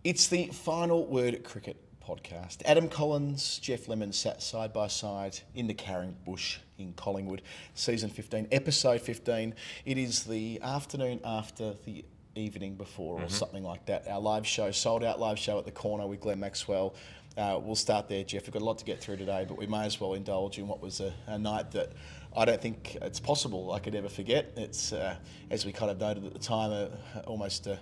It's the Final Word Cricket podcast. Adam Collins, Jeff Lemon sat side by side in the Carring Bush in Collingwood, season 15, episode 15. It is the afternoon after the evening before or something like that. Our live show, sold out live show at the corner with Glenn Maxwell. We'll start there, Jeff. We've got a lot to get through today, but we may as well indulge in what was a night that I don't think it's possible I could ever forget. It's, as we kind of noted at the time, almost a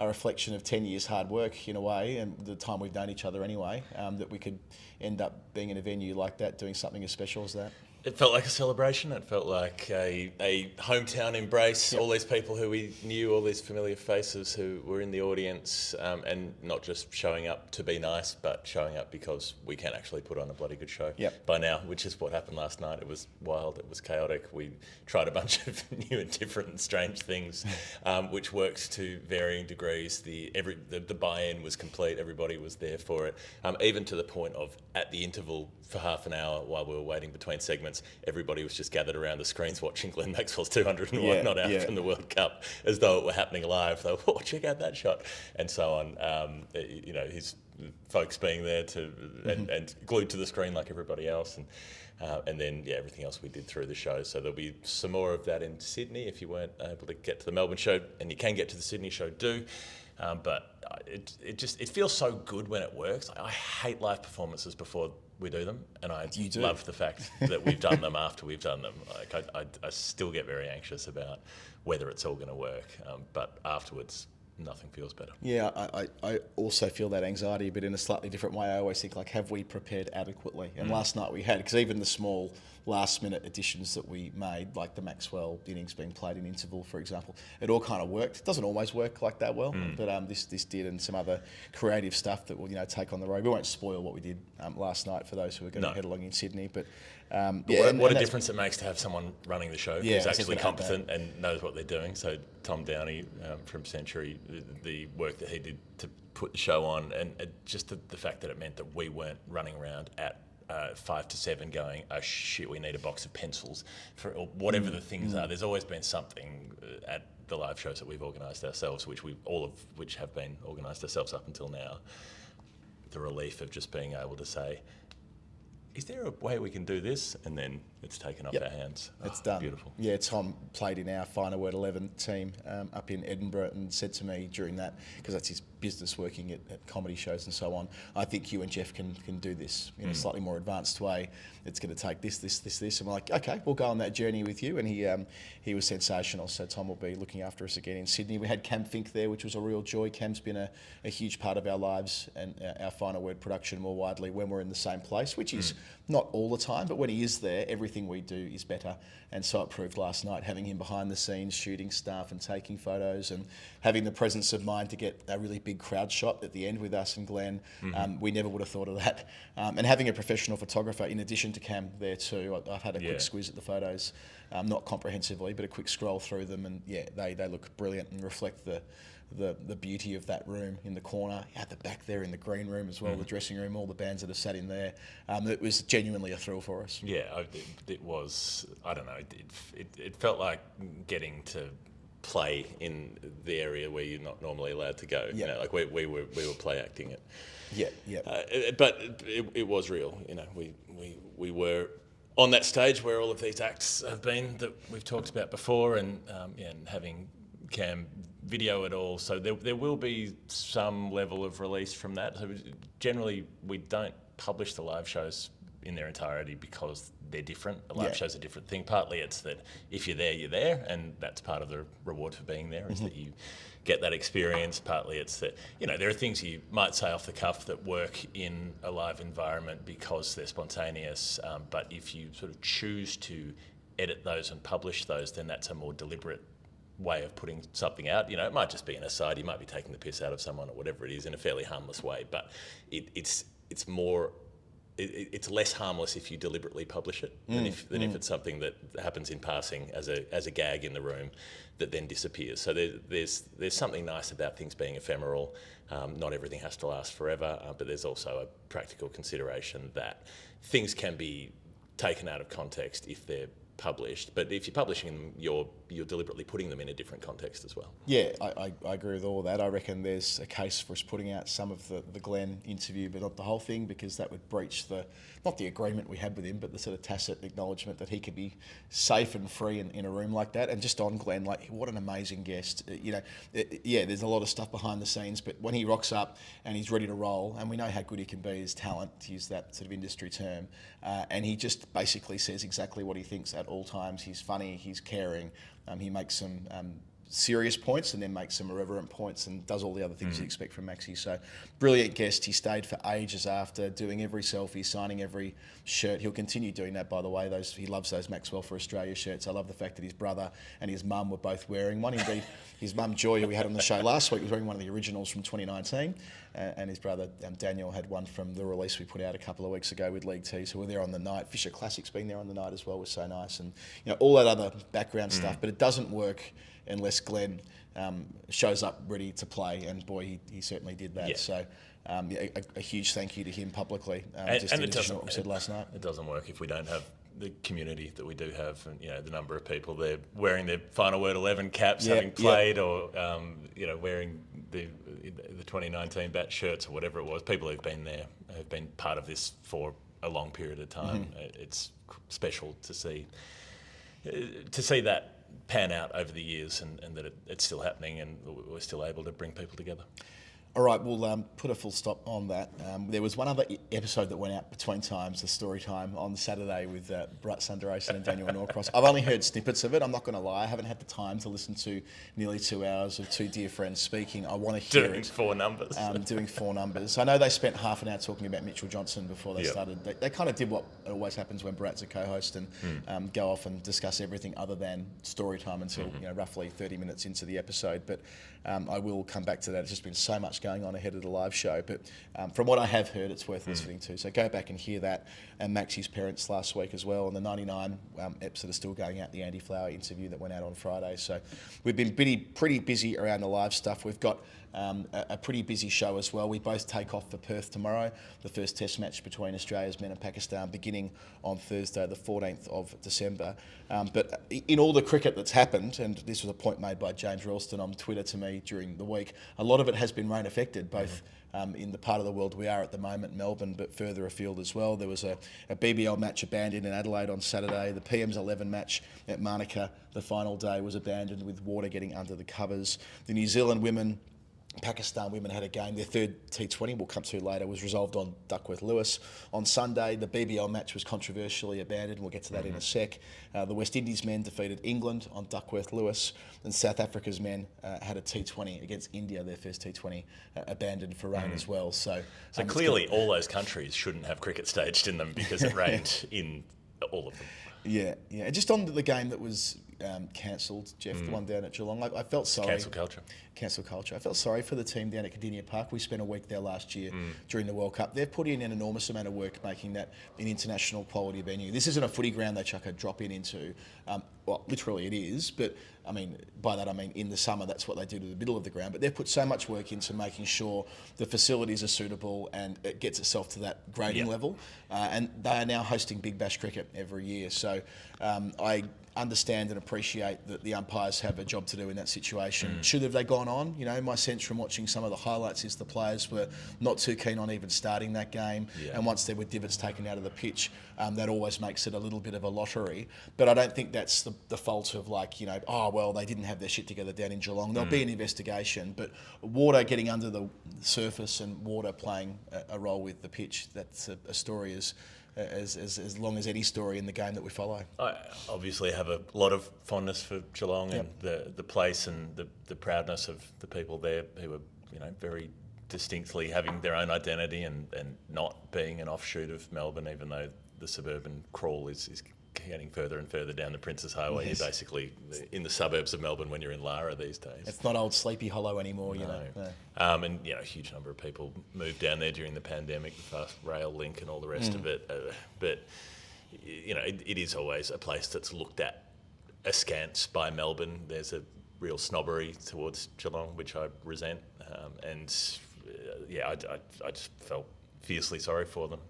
reflection of 10 years hard work in a way, and the time we've known each other anyway, that we could end up being in a venue like that, doing something as special as that. It felt like a celebration. It felt like a hometown embrace. Yep. All these people who we knew, all these familiar faces who were in the audience, and not just showing up to be nice, but showing up because we can actually put on a bloody good show. Yep. By now, which is what happened last night. It was wild. It was chaotic. We tried a bunch of new and different and strange things, which worked to varying degrees. The buy-in was complete. Everybody was there for it, even to the point of at the interval for half an hour while we were waiting between segments, everybody was just gathered around the screens watching Glenn Maxwell's 201 not out from the World Cup as though it were happening live. They were, oh, check out that shot, and so on. His folks being there and glued to the screen like everybody else, and then everything else we did through the show. So there'll be some more of that in Sydney if you weren't able to get to the Melbourne show, and you can get to the Sydney show, do. But it feels so good when it works. I hate live performances before we do them, and I love the fact that we've done them after we've done them. Like I still get very anxious about whether it's all going to work, but afterwards, nothing feels better. Yeah, I also feel that anxiety, but in a slightly different way. I always think, like, have we prepared adequately? And last night we had, because even the small last-minute additions that we made, like the Maxwell innings being played in interval, for example, it all kind of worked. It doesn't always work like that well, but this did, and some other creative stuff that we'll take on the road. We won't spoil what we did last night for those who are going to head along in Sydney, but what a difference it makes to have someone running the show who's actually competent and knows what they're doing. So Tom Downey from Century, the work that he did to put the show on, and just the fact that it meant that we weren't running around at 5 to 7 going, oh shit, we need a box of pencils for or whatever the things are. There's always been something at the live shows that we've organised ourselves, all of which have been organised ourselves up until now. The relief of just being able to say, is there a way we can do this? And then it's taken off our hands. It's done. Beautiful. Yeah, Tom played in our Final Word 11 team up in Edinburgh and said to me during that, because that's his business working at comedy shows and so on, I think you and Jeff can do this in a slightly more advanced way. It's going to take this. And we're like, okay, we'll go on that journey with you. And he was sensational. So Tom will be looking after us again in Sydney. We had Cam Fink there, which was a real joy. Cam's been a huge part of our lives and our Final Word production more widely when we're in the same place, which is not all the time, but when he is there, everything we do is better. And so it proved last night, having him behind the scenes, shooting stuff and taking photos, and having the presence of mind to get a really big crowd shot at the end with us and Glenn. We never would have thought of that. And having a professional photographer, in addition to Cam there too, I've had a quick squiz at the photos, not comprehensively, but a quick scroll through them, and they look brilliant and reflect the beauty of that room in the corner. At the back there in the green room as well, the dressing room, all the bands that have sat in there. It was genuinely a thrill for us. Yeah, it was, I don't know, it felt like getting to play in the area where you're not normally allowed to go. Yeah. Like we were play acting it. Yeah. But it was real. We were on that stage where all of these acts have been that we've talked about before, and having Cam video it all. So there will be some level of release from that. So generally, we don't publish the live shows in their entirety because they're different. A live show's a different thing. Partly it's that if you're there, you're there, and that's part of the reward for being there, is that you get that experience. Partly it's that, there are things you might say off the cuff that work in a live environment because they're spontaneous, but if you sort of choose to edit those and publish those, then that's a more deliberate way of putting something out. It might just be an aside, you might be taking the piss out of someone or whatever it is in a fairly harmless way, but it's less harmless if you deliberately publish it than if it's something that happens in passing as a gag in the room that then disappears. So there's something nice about things being ephemeral. Not everything has to last forever, but there's also a practical consideration that things can be taken out of context if they're published. But if you're publishing them, you're deliberately putting them in a different context as well. Yeah, I agree with all that. I reckon there's a case for us putting out some of the Glenn interview, but not the whole thing, because that would breach not the agreement we had with him, but the sort of tacit acknowledgement that he could be safe and free in a room like that. And just on Glenn, like, what an amazing guest. There's a lot of stuff behind the scenes, but when he rocks up and he's ready to roll, and we know how good he can be as talent, to use that sort of industry term, and he just basically says exactly what he thinks at all times. He's funny, he's caring, he makes some serious points and then makes some irreverent points and does all the other things you expect from Maxi. So brilliant guest. He stayed for ages after, doing every selfie, signing every shirt. He'll continue doing that, by the way. He loves those Maxwell for Australia shirts. I love the fact that his brother and his mum were both wearing one. Indeed, his mum Joy, who we had on the show last week, was wearing one of the originals from 2019, and his brother Daniel had one from the release we put out a couple of weeks ago with League T. So we're there on the night. Fisher Classic's been there on the night as well, was so nice, and all that other background stuff. But it doesn't work unless Glenn shows up ready to play, and boy, he certainly did that. Yeah. So a huge thank you to him publicly, just in addition to what we said last night. It doesn't work if we don't have the community that we do have, and the number of people there wearing their Final Word 11 caps, having played, or wearing the 2019 batch shirts or whatever it was. People who've been there have been part of this for a long period of time. It's special to see that pan out over the years, and that it's still happening, and we're still able to bring people together. All right, we'll put a full stop on that. There was one other episode that went out between times, the story time, on Saturday with Brett Sundaration and Daniel Norcross. I've only heard snippets of it, I'm not going to lie. I haven't had the time to listen to nearly 2 hours of two dear friends speaking. I want to hear doing it. Four numbers. Doing four numbers. I know they spent half an hour talking about Mitchell Johnson before they started. They kind of did what always happens when Brett's a co-host and go off and discuss everything other than story time until roughly 30 minutes into the episode. But I will come back to that. It's just been so much going on ahead of the live show, but from what I have heard, it's worth listening to. So go back and hear that, and Maxi's parents last week as well, and the 99 eps that are still going out, the Andy Flower interview that went out on Friday. So we've been pretty busy around the live stuff. We've got a pretty busy show as well. We both take off for Perth tomorrow, the first test match between Australia's men and Pakistan beginning on Thursday the 14th of December. But in all the cricket that's happened, and this was a point made by James Ralston on Twitter to me during the week, a lot of it has been rain affected, both in the part of the world we are at the moment, Melbourne, but further afield as well. There was a BBL match abandoned in Adelaide on Saturday. The PM's 11 match at Manuka, the final day, was abandoned with water getting under the covers. The New Zealand women, Pakistan women had a game. Their third T20, we'll come to later, was resolved on Duckworth Lewis. On Sunday, the BBL match was controversially abandoned. We'll get to that in a sec. The West Indies men defeated England on Duckworth Lewis, and South Africa's men had a T20 against India, their first T20, abandoned for rain as well. So clearly all those countries shouldn't have cricket staged in them because it rained in all of them. Yeah. And just on the game that was cancelled, Jeff, the one down at Geelong, I felt sorry. Cancel culture. I felt sorry for the team down at Cardinia Park. We spent a week there last year during the World Cup. They've put in an enormous amount of work making that an international quality venue. This isn't a footy ground they chuck a drop into. Well, literally it is, but I mean, by that I mean in the summer that's what they do to the middle of the ground. But they've put so much work into making sure the facilities are suitable and it gets itself to that grading level. And they are now hosting Big Bash cricket every year. So I understand and appreciate that the umpires have a job to do in that situation. Should have they gone on? My sense from watching some of the highlights is the players were not too keen on even starting that game. And once there were divots taken out of the pitch, that always makes it a little bit of a lottery. But I don't think that's the fault of they didn't have their shit together down in Geelong. There'll be an investigation, but water getting under the surface and water playing a role with the pitch, that's a story as long as any story in the game that we follow. I obviously have a lot of fondness for Geelong and the place and the proudness of the people there who are very distinctly having their own identity and not being an offshoot of Melbourne, even though the suburban crawl is getting further and further down the Princes Highway. You're basically in the suburbs of Melbourne when you're in Lara these days. It's not old Sleepy Hollow anymore, No. And a huge number of people moved down there during the pandemic, the fast rail link and all the rest of it. But it is always a place that's looked at askance by Melbourne. There's a real snobbery towards Geelong, which I resent. I just felt fiercely sorry for them.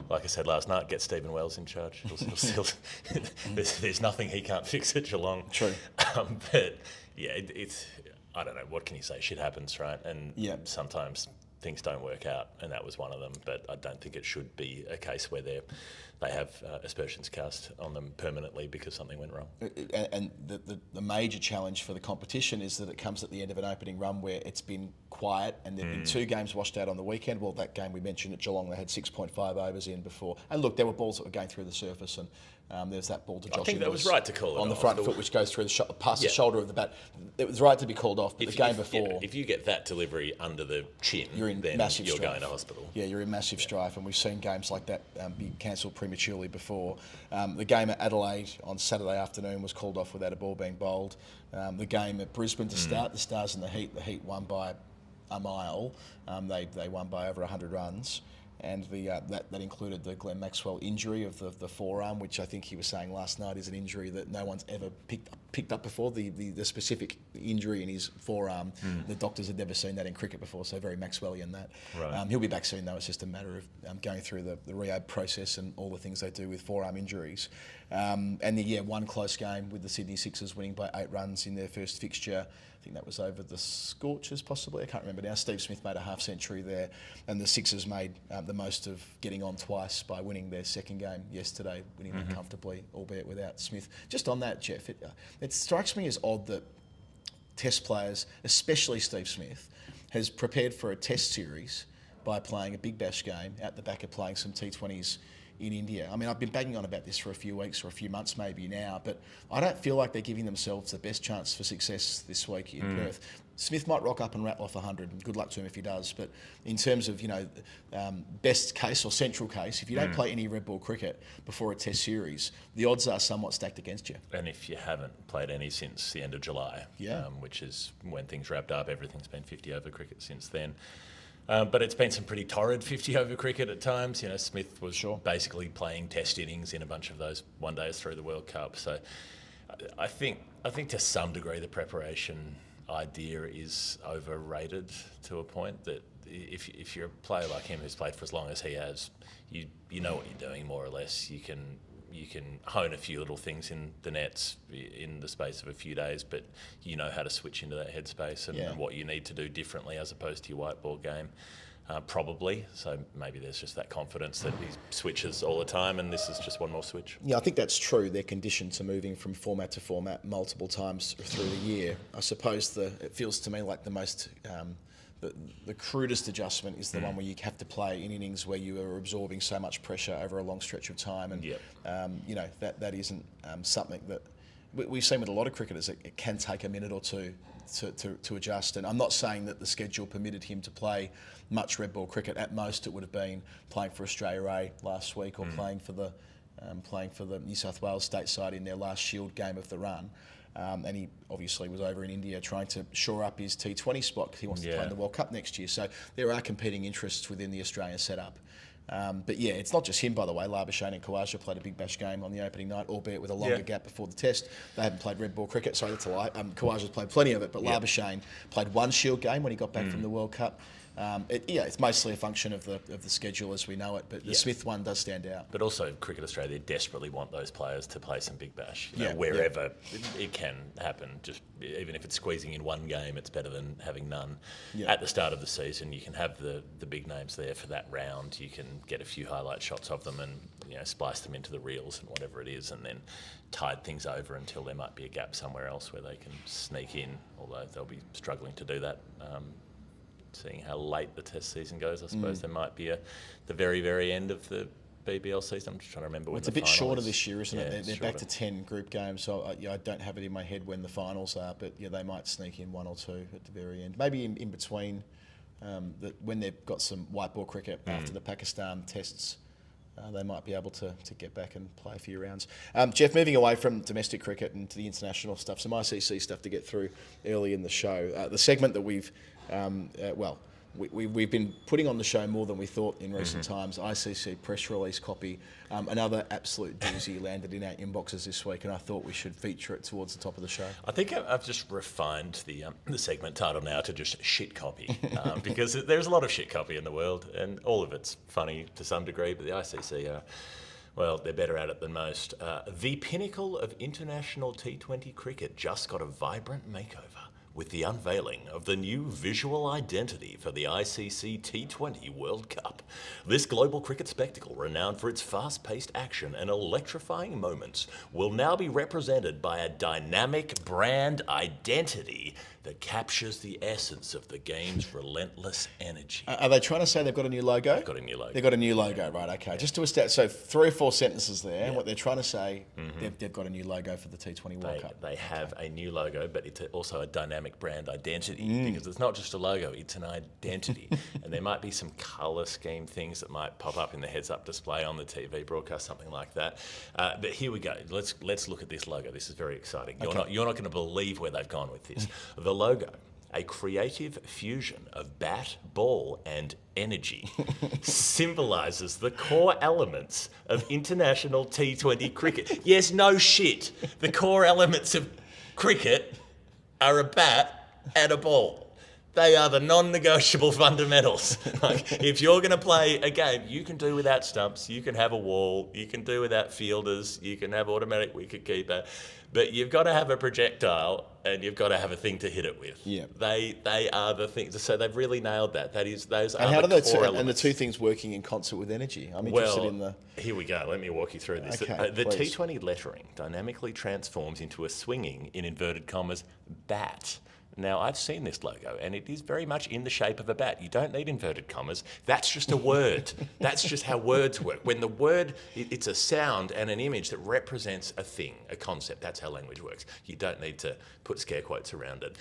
Like I said last night, get Stephen Wells in charge. He'll still, there's nothing he can't fix at Geelong. True. But yeah, it's I don't know, what can you say? Shit happens, right? And sometimes things don't work out, and that was one of them. But I don't think it should be a case where they have aspersions cast on them permanently because something went wrong. And the major challenge for the competition is that it comes at the end of an opening run where it's been quiet, and there have been 2 games washed out on the weekend. Well, that game we mentioned at Geelong, they had 6.5 overs in before. And look, there were balls that were going through the surface, and there's that ball to Josh. I think that was right to call it on off. the front foot, which goes through past the shoulder of the bat. It was right to be called off, but the game before... if you get that delivery under the chin, then massive you're strife. going to hospital. Yeah, you're in massive strife, and we've seen games like that be cancelled prematurely before. The game at Adelaide on Saturday afternoon was called off without a ball being bowled. The game at Brisbane to start, the Stars and the Heat won by a mile. They won by over 100 runs. And that included the Glenn Maxwell injury of the forearm, which I think he was saying last night is an injury that no one's ever picked up before. The specific injury in his forearm, the doctors had never seen that in cricket before, so very Maxwellian that. Right. He'll be back soon though. It's just a matter of going through the rehab process and all the things they do with forearm injuries. One close game with the Sydney Sixers winning by 8 runs in their first fixture. I think that was over the Scorchers possibly, I can't remember now. Steve Smith made a half century there, and the Sixers made the most of getting on twice by winning their second game yesterday, winning them comfortably, albeit without Smith. Just on that, Jeff, it strikes me as odd that Test players, especially Steve Smith, has prepared for a Test series by playing a Big Bash game out the back of playing some T20s in India. I mean, I've been banging on about this for a few weeks or a few months maybe now, but I don't feel like they're giving themselves the best chance for success this week in Perth. Smith might rock up and rattle off 100, and good luck to him if he does, but in terms of, best case or central case, if you don't play any red ball cricket before a Test series, the odds are somewhat stacked against you. And if you haven't played any since the end of July, which is when things wrapped up, everything's been 50 over cricket since then. But it's been some pretty torrid 50 over cricket at times. Smith was basically playing Test innings in a bunch of those one days through the World Cup. So I think to some degree the preparation idea is overrated to a point that if you're a player like him who's played for as long as he has, you know what you're doing more or less. You can hone a few little things in the nets in the space of a few days, but you know how to switch into that headspace and what you need to do differently as opposed to your whiteboard game, probably. So maybe there's just that confidence that he switches all the time, and this is just one more switch. Yeah, I think that's true. They're conditioned to moving from format to format multiple times through the year. I suppose it feels to me like the most... The crudest adjustment is the one where you have to play in innings where you are absorbing so much pressure over a long stretch of time, and that isn't something that we've seen with a lot of cricketers. It can take a minute or two to adjust, and I'm not saying that the schedule permitted him to play much red ball cricket. At most, it would have been playing for Australia A last week or playing for the New South Wales state side in their last Shield game of the run. And he obviously was over in India trying to shore up his T20 spot because he wants to play in the World Cup next year. So there are competing interests within the Australian setup. But it's not just him, by the way. Labuschagne and Khawaja played a Big Bash game on the opening night, albeit with a longer gap before the Test. They haven't played red ball cricket. Sorry, that's a lie. Khawaja's played plenty of it, but Labuschagne played one Shield game when he got back from the World Cup. It's mostly a function of the schedule as we know it, but the Smith one does stand out. But also, Cricket Australia desperately want those players to play some Big Bash, wherever it can happen. Just even if it's squeezing in one game, it's better than having none. At the start of the season, you can have the big names there for that round. You can get a few highlight shots of them and splice them into the reels and whatever it is, and then tide things over until there might be a gap somewhere else where they can sneak in. Although they'll be struggling to do that. Seeing how late the Test season goes, I suppose there might be the very, very end of the BBL season. I'm just trying to remember when it's a the bit final shorter is. this year, isn't it? They're back shorter. to 10 group games, so I don't have it in my head when the finals are, but they might sneak in one or two at the very end. Maybe in between, when they've got some white ball cricket after the Pakistan Tests, they might be able to get back and play a few rounds. Jeff, moving away from domestic cricket and to the international stuff, some ICC stuff to get through early in the show. The segment that we've, we've been putting on the show more than we thought in recent times. ICC press release copy, another absolute doozy landed in our inboxes this week, and I thought we should feature it towards the top of the show. I think I've just refined the segment title now to just shit copy, because there's a lot of shit copy in the world, and all of it's funny to some degree, but the ICC are, well, they're better at it than most. The pinnacle of international T20 cricket just got a vibrant makeover with the unveiling of the new visual identity for the ICC T20 World Cup. This global cricket spectacle, renowned for its fast-paced action and electrifying moments, will now be represented by a dynamic brand identity that captures the essence of the game's relentless energy. Are they trying to say they've got a new logo? They've got a new logo. They've got a new logo, right, okay. Just to establish, so 3 or 4 sentences there, and what they're trying to say, they've got a new logo for the T20 World Cup. They have a new logo, but it's also a dynamic brand identity, because it's not just a logo, it's an identity. And there might be some colour scheme things that might pop up in the heads-up display on the TV broadcast, something like that. But here we go. Let's look at this logo. This is very exciting. You're not going to believe where they've gone with this. The logo, a creative fusion of bat, ball, and energy, symbolises the core elements of international T20 cricket. Yes, no shit. The core elements of cricket are a bat and a ball. They are the non-negotiable fundamentals. Like, if you're going to play a game, you can do without stumps, you can have a wall, you can do without fielders, you can have automatic wicketkeeper, but you've got to have a projectile and you've got to have a thing to hit it with. Yeah. They are the things. So they've really nailed that. Those and are how the do core elements. And the two things working in concert with energy? I'm interested in the... Here we go. Let me walk you through this. Okay, The please. T20 lettering dynamically transforms into a swinging, in inverted commas, bat. Now, I've seen this logo, and it is very much in the shape of a bat. You don't need inverted commas. That's just a word. That's just how words work. When the word, it's a sound and an image that represents a thing, a concept. That's how language works. You don't need to put scare quotes around it.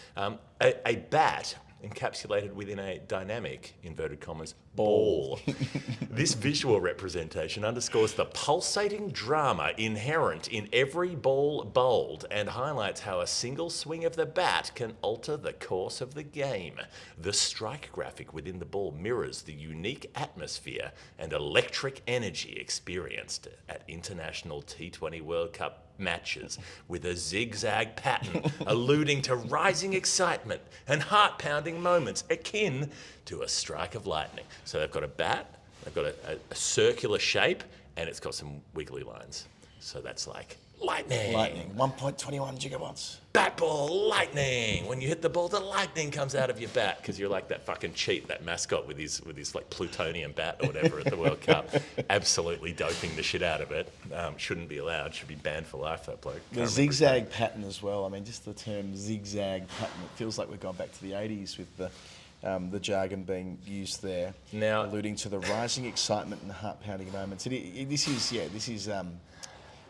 A bat encapsulated within a dynamic, inverted commas, ball. This visual representation underscores the pulsating drama inherent in every ball bowled and highlights how a single swing of the bat can alter the course of the game. The strike graphic within the ball mirrors the unique atmosphere and electric energy experienced at international T20 World Cup matches, with a zigzag pattern alluding to rising excitement and heart-pounding moments akin to a strike of lightning. So they've got a bat, they've got a circular shape, and it's got some wiggly lines. So that's like lightning. Lightning, 1.21 gigawatts. Bat ball, lightning. When you hit the ball, the lightning comes out of your bat, because you're like that fucking cheat, that mascot with his like plutonium bat or whatever at the World Cup, absolutely doping the shit out of it. Shouldn't be allowed. Should be banned for life. That bloke. The zigzag pattern as well. I mean, just the term zigzag pattern. It feels like we've gone back to the 80s with the jargon being used there, Now, alluding to the rising excitement and heart-pounding moments. This is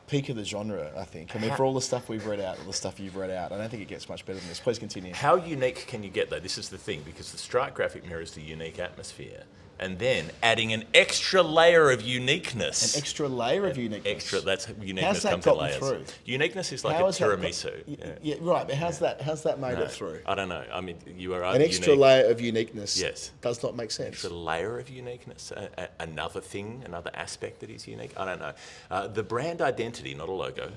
peak of the genre, I think. I mean, for all the stuff we've read out, all the stuff you've read out, I don't think it gets much better than this. Please continue. How unique can you get, though? This is the thing, because the strike graphic mirrors the unique atmosphere, and then adding an extra layer of uniqueness. An extra layer of uniqueness. That's uniqueness. How's that comes in gotten layers. through? Uniqueness is like How a has that got- tiramisu. Yeah, right. But how's that made No, it through? I don't know. I mean, you are An extra unique. layer of uniqueness. Yes. Does not make sense. Extra layer of uniqueness, another thing, another aspect that is unique. I don't know. The brand identity, not a logo.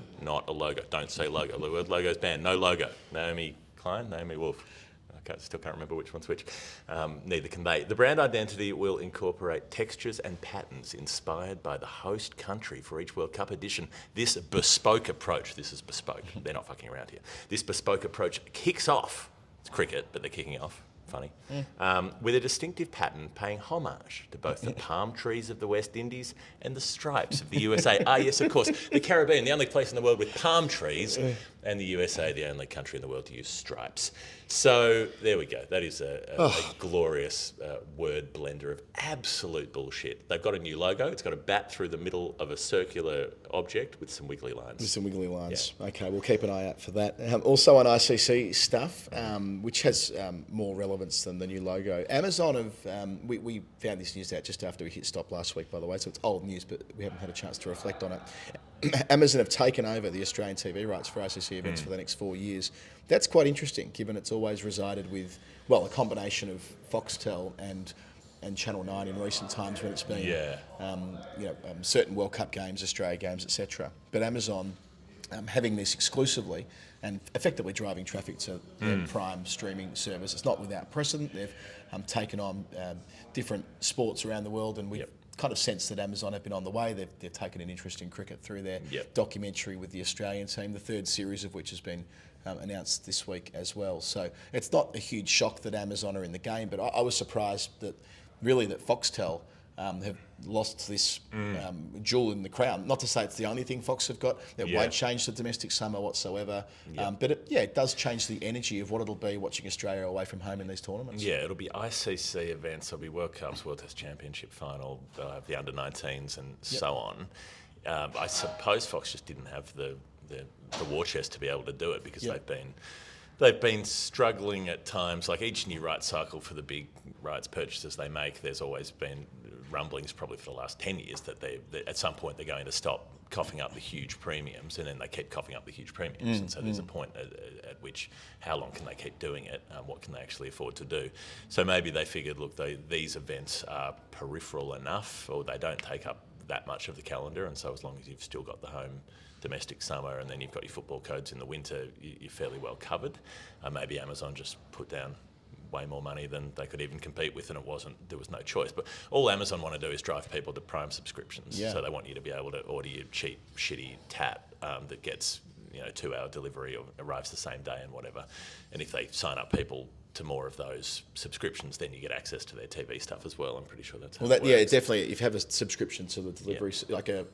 Don't say logo. The word logo is banned. No logo. Naomi Klein, Naomi Wolf. Still can't remember which one's which. Neither can they. The brand identity will incorporate textures and patterns inspired by the host country for each World Cup edition. This bespoke approach, this is bespoke, they're not fucking around here. This bespoke approach kicks off, it's cricket, but they're kicking it off, funny, with a distinctive pattern paying homage to both the palm trees of the West Indies and the stripes of the USA. Yes, of course, the Caribbean, the only place in the world with palm trees, and the USA, the only country in the world to use stripes. So there we go. That is a glorious word blender of absolute bullshit. They've got a new logo. It's got a bat through the middle of a circular object with some wiggly lines. With some wiggly lines. Yeah. Okay, we'll keep an eye out for that. Also on ICC stuff, which has more relevance than the new logo. Amazon have, we found this news out just after we hit stop last week, by the way, so it's old news, but we haven't had a chance to reflect on it. Amazon have taken over the Australian TV rights for ACC events for the next 4 years. That's quite interesting, given it's always resided with, well, a combination of Foxtel and Channel 9 in recent times when it's been, certain World Cup games, Australia games, etc. But Amazon having this exclusively and effectively driving traffic to their Prime streaming service. It's not without precedent. They've taken on different sports around the world, and we've kind of sensed that Amazon have been on the way. They've taken an interest in cricket through their documentary with the Australian team, the third series of which has been announced this week as well. So it's not a huge shock that Amazon are in the game, but I was surprised that Foxtel have lost this jewel in the crown. Not to say it's the only thing Fox have got. It won't change the domestic summer whatsoever. But it does change the energy of what it'll be watching Australia away from home in these tournaments. Yeah, it'll be ICC events, there'll be World Cups, World Test Championship final, they'll have the under-19s and so on. I suppose Fox just didn't have the war chest to be able to do it because they've been struggling at times. Like each new rights cycle for the big rights purchases they make, there's always been rumblings probably for the last 10 years that they at some point they're going to stop coughing up the huge premiums, and then they keep coughing up the huge premiums. And so there's a point at which, how long can they keep doing it? What can they actually afford to do? So maybe they figured, look, these events are peripheral enough, or they don't take up that much of the calendar, and so as long as you've still got the home domestic summer and then you've got your football codes in the winter, you're fairly well covered. Maybe Amazon just put down way more money than they could even compete with, and there was no choice. But all Amazon want to do is drive people to Prime subscriptions. So they want you to be able to order your cheap, shitty tap that gets 2-hour delivery or arrives the same day and whatever. And if they sign up people to more of those subscriptions, then you get access to their TV stuff as well. I'm pretty sure that's how it works. Yeah, definitely. If you have a subscription to the delivery, like a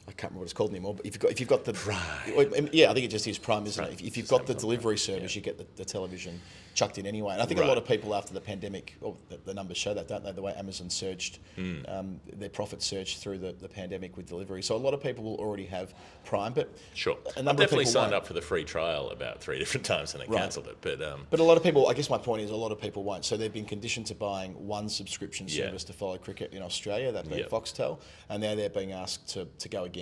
I can't remember what it's called anymore, but if you've got the Prime. Yeah, I think it just is Prime, isn't it? If you've got the delivery service, you get the television chucked in anyway. And I think a lot of people after the pandemic, the numbers show that, don't they? The way Amazon surged, their profits surged through the pandemic with delivery. So a lot of people will already have Prime, but sure, I've definitely signed up for the free trial about 3 different times and then cancelled it. But a lot of people, I guess my point is, a lot of people won't. So they've been conditioned to buying one subscription service to follow cricket in Australia, that being Foxtel, and now they're being asked to go again.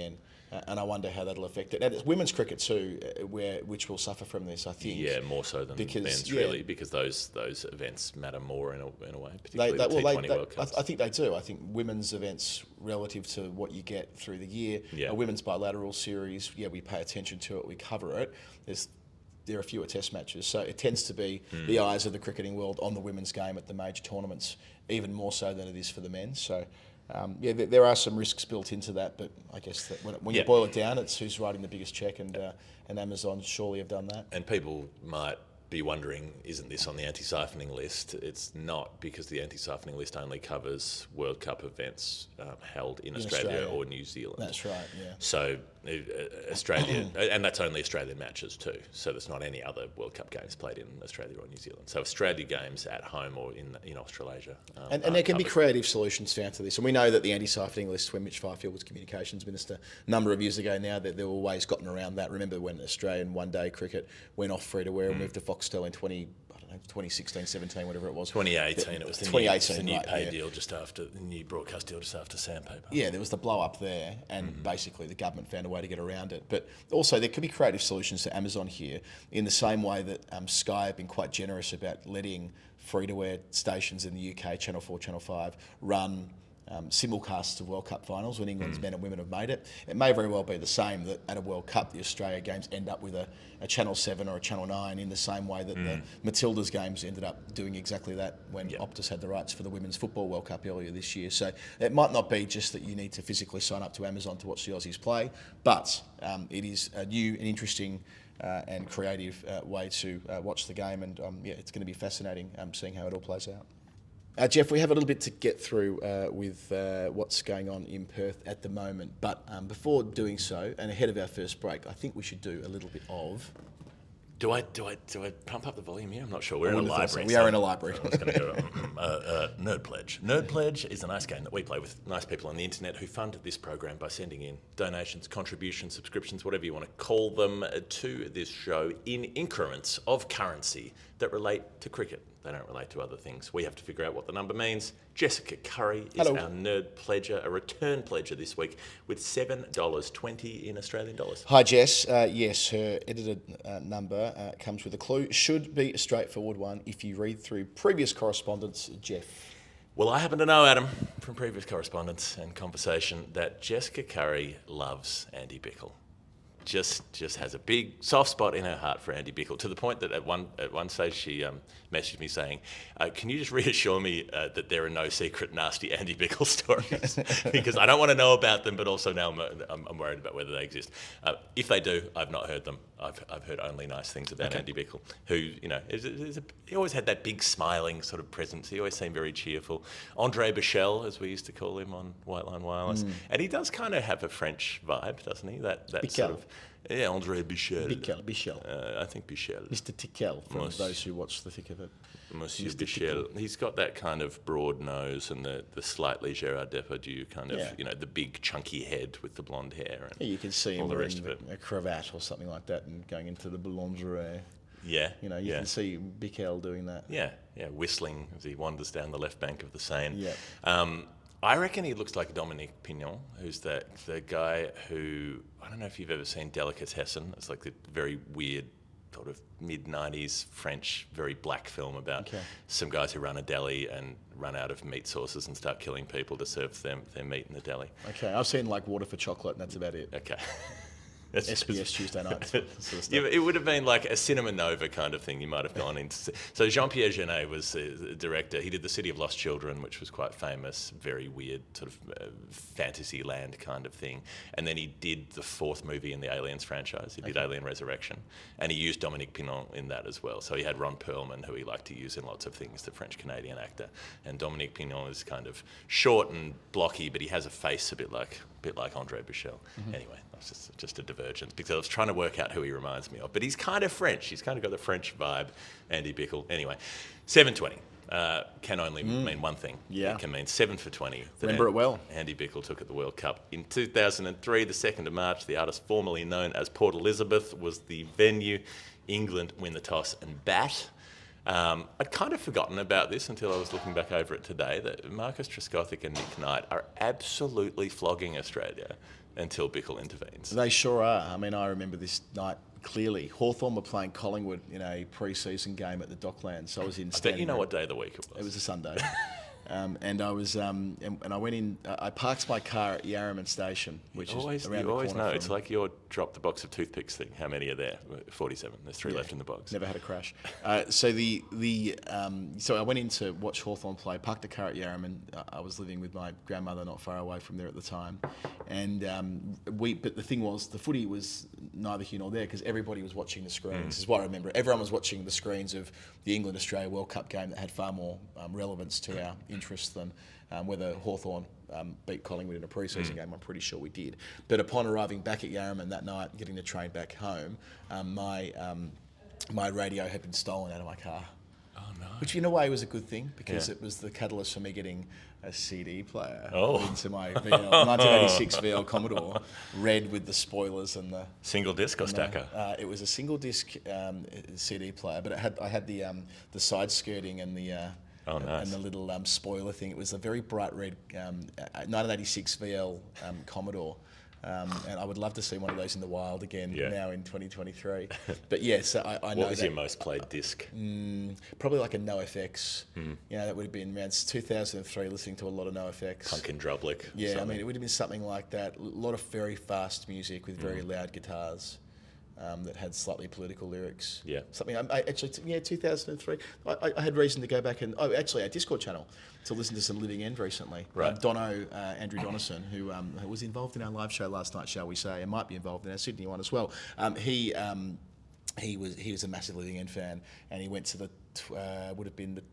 And I wonder how that'll affect it. And it's women's cricket too, which will suffer from this, I think. Yeah, more so than men's, really, because those events matter more in a way, particularly the T20 World Cups. I think they do. I think women's events, relative to what you get through the year, a women's bilateral series, we pay attention to it, we cover it. There are fewer test matches, so it tends to be the eyes of the cricketing world on the women's game at the major tournaments, even more so than it is for the men. So. There are some risks built into that, but I guess that when you boil it down, it's who's writing the biggest check, and Amazon surely have done that. And people might be wondering, isn't this on the anti-siphoning list? It's not, because the anti-siphoning list only covers World Cup events held in Australia or New Zealand. That's right, yeah. So Australia, and that's only Australian matches too. So there's not any other World Cup games played in Australia or New Zealand. So Australia games at home or in Australasia. And there can be creative solutions found to this. And we know that the anti-siphoning list, when Mitch Fifield was Communications Minister a number of years ago now, that there were ways gotten around that. Remember when Australian one-day cricket went off free-to-air and moved to Foxtel in 2016, 17, whatever it was. 2018, it was the new pay deal just after, the new broadcast deal just after Sandpaper. Yeah, there was the blow up there, and basically the government found a way to get around it. But also there could be creative solutions to Amazon here, in the same way that Sky have been quite generous about letting free-to-air stations in the UK, Channel 4, Channel 5, run simulcasts of World Cup finals when England's men and women have made it. It may very well be the same, that at a World Cup the Australia games end up with a Channel 7 or a Channel 9, in the same way that the Matildas games ended up doing exactly that when Optus had the rights for the Women's Football World Cup earlier this year. So it might not be just that you need to physically sign up to Amazon to watch the Aussies play, but it is a new and interesting and creative way to watch the game, and it's going to be fascinating seeing how it all plays out. Jeff, we have a little bit to get through with what's going on in Perth at the moment, but before doing so, and ahead of our first break, I think we should do a little bit of... Do I pump up the volume here? I'm not sure. We're in a library. We are in a library. I was going to go Nerd Pledge. Nerd Pledge is a nice game that we play with nice people on the internet who fund this program by sending in donations, contributions, subscriptions, whatever you want to call them, to this show in increments of currency that relate to cricket. They don't relate to other things. We have to figure out what the number means. Jessica Currie is Hello. our nerd pledger, a return pledger this week with $7.20 in Australian dollars. Hi, Jess. Yes, her edited number comes with a clue. Should be a straightforward one if you read through previous correspondence, Jeff. Well, I happen to know, Adam, from previous correspondence and conversation, that Jessica Currie loves Andy Bickle. Just has a big soft spot in her heart for Andy Bickle, to the point that at one stage she messaged me saying, "Can you just reassure me that there are no secret nasty Andy Bickle stories because I don't want to know about them, but also now I'm worried about whether they exist. If they do, I've not heard them. I've heard only nice things about Andy Bickle, who he always had that big smiling sort of presence. He always seemed very cheerful. Andre Bichel, as we used to call him on White Line Wireless, and he does kind of have a French vibe, doesn't he? That sort of. Yeah, Andre Bichel. Bichel. I think Bichel. Mr. Tickel, for those who watch the thick of it. Monsieur Bichel. He's got that kind of broad nose and the slightly Gerard Depardieu kind of, the big chunky head with the blonde hair. And you can see him the rest wearing of it. a cravat or something like that and going into the boulangerie. Yeah. You can see Bichel doing that. Yeah, whistling as he wanders down the left bank of the Seine. Yeah. I reckon he looks like Dominique Pignon, who's the guy who, I don't know if you've ever seen Delicatessen. It's like the very weird sort of mid-90s French, very black film about some guys who run a deli and run out of meat sauces and start killing people to serve them their meat in the deli. Okay, I've seen like Water for Chocolate and that's about it. Okay. SBS Tuesday night. Sort of stuff. Yeah, it would have been like a Cinema Nova kind of thing you might have gone into. So Jean-Pierre Jeunet was the director. He did The City of Lost Children, which was quite famous, very weird sort of fantasy land kind of thing. And then he did the fourth movie in the Aliens franchise. He did Alien Resurrection. And he used Dominique Pignon in that as well. So he had Ron Perlman, who he liked to use in lots of things, the French-Canadian actor. And Dominique Pignon is kind of short and blocky, but he has a face a bit like Andre Bichel. Anyway, that's just a divergence because I was trying to work out who he reminds me of. But he's kind of French. He's kind of got the French vibe, Andy Bickle. Anyway, 720 can only mean one thing. Yeah. It can mean 7 for 20. Remember it well. Andy Bickle took at the World Cup. In 2003, the 2nd of March, the artist formerly known as Port Elizabeth was the venue. England win the toss and bat. I'd kind of forgotten about this until I was looking back over it today, that Marcus Trescothick and Nick Knight are absolutely flogging Australia until Bickle intervenes. They sure are. I mean, I remember this night clearly. Hawthorn were playing Collingwood in a pre-season game at the Docklands, so I was in. I bet you know what day of the week it was. It was a Sunday. And I was, and I went in. I parked my car at Yarraman Station, which is around the corner. You always know. It's like your drop the box of toothpicks thing. How many are there? 47. There's 3 left in the box. Never had a crash. So I went in to watch Hawthorn play. Parked the car at Yarraman. I was living with my grandmother not far away from there at the time, and But the thing was, the footy was neither here nor there because everybody was watching the screens. This is what I remember. Everyone was watching the screens of the England-Australia World Cup game that had far more relevance to our interest than whether Hawthorn beat Collingwood in a pre-season game. I'm pretty sure we did. But upon arriving back at Yarraman that night, getting the train back home, my radio had been stolen out of my car. Oh no! Which in a way was a good thing because it was the catalyst for me getting a CD player into my 1986 VL Commodore, red with the spoilers and the single disc or stacker. It was a single disc CD player, but I had the side skirting and the. Nice. And the little spoiler thing. It was a very bright red 1986 VL Commodore. And I would love to see one of those in the wild again now in 2023. But yes, I know. What was your most played disc? Probably like a NoFX. That would have been around 2003, listening to a lot of NoFX. Punkin' Drublick. Yeah, something. I mean, it would have been something like that. A lot of very fast music with very loud guitars. That had slightly political lyrics. Yeah. Something. I actually, 2003. I had reason to go back and our Discord channel to listen to some Living End recently. Right. Andrew Donison, who was involved in our live show last night, shall we say, and might be involved in our Sydney one as well. He was a massive Living End fan, and he went to the would have been the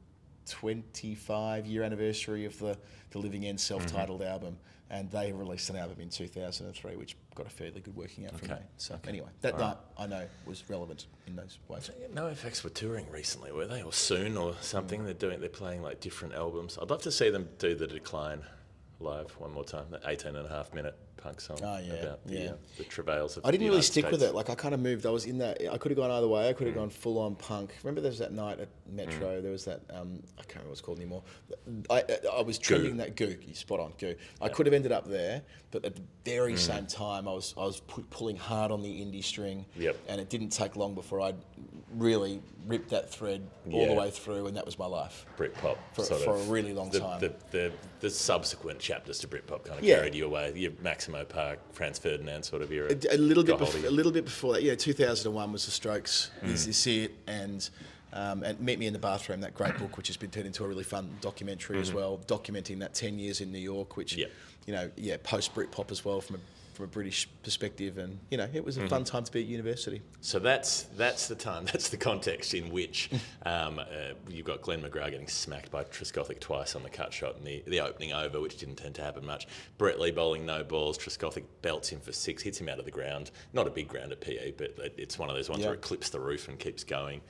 25-year anniversary of the Living End self-titled album, and they released an album in 2003, which got a fairly good working out for me. So anyway, that night I know was relevant in those ways. NoFX were touring recently, were they, or soon, or something? They're playing like different albums. I'd love to see them do The Decline live one more time. That 18.5-minute punk song Oh, yeah, about yeah. the travails of I didn't the really United stick with States. it. Like I kind of moved. I was in that. I could have gone either way. I could have gone full on punk. Remember there was that night at Metro. There was that. I can't remember what it's called anymore. I was trending that goo. Spot on goo. I could have ended up there, but at the very same time, I was pulling hard on the indie string. Yep. And it didn't take long before I really ripped that thread all the way through, and that was my life. Britpop For a really long time. The subsequent chapters to Britpop kind of Yeah. carried you away. Your Maximo Park, Franz Ferdinand sort of era. A little got hold of you. bit before that. Yeah, 2001 was the Strokes. Is this it? And Meet Me in the Bathroom, that great book, which has been turned into a really fun documentary as well, documenting that 10 years in New York, which, post Britpop as well from a British perspective, and it was a fun time to be at university. So that's the time, that's the context in which you've got Glenn McGrath getting smacked by Trescothick twice on the cut shot in the opening over, which didn't tend to happen much. Brett Lee bowling no balls, Trescothick belts him for 6, hits him out of the ground. Not a big ground at PE, but it's one of those ones where it clips the roof and keeps going.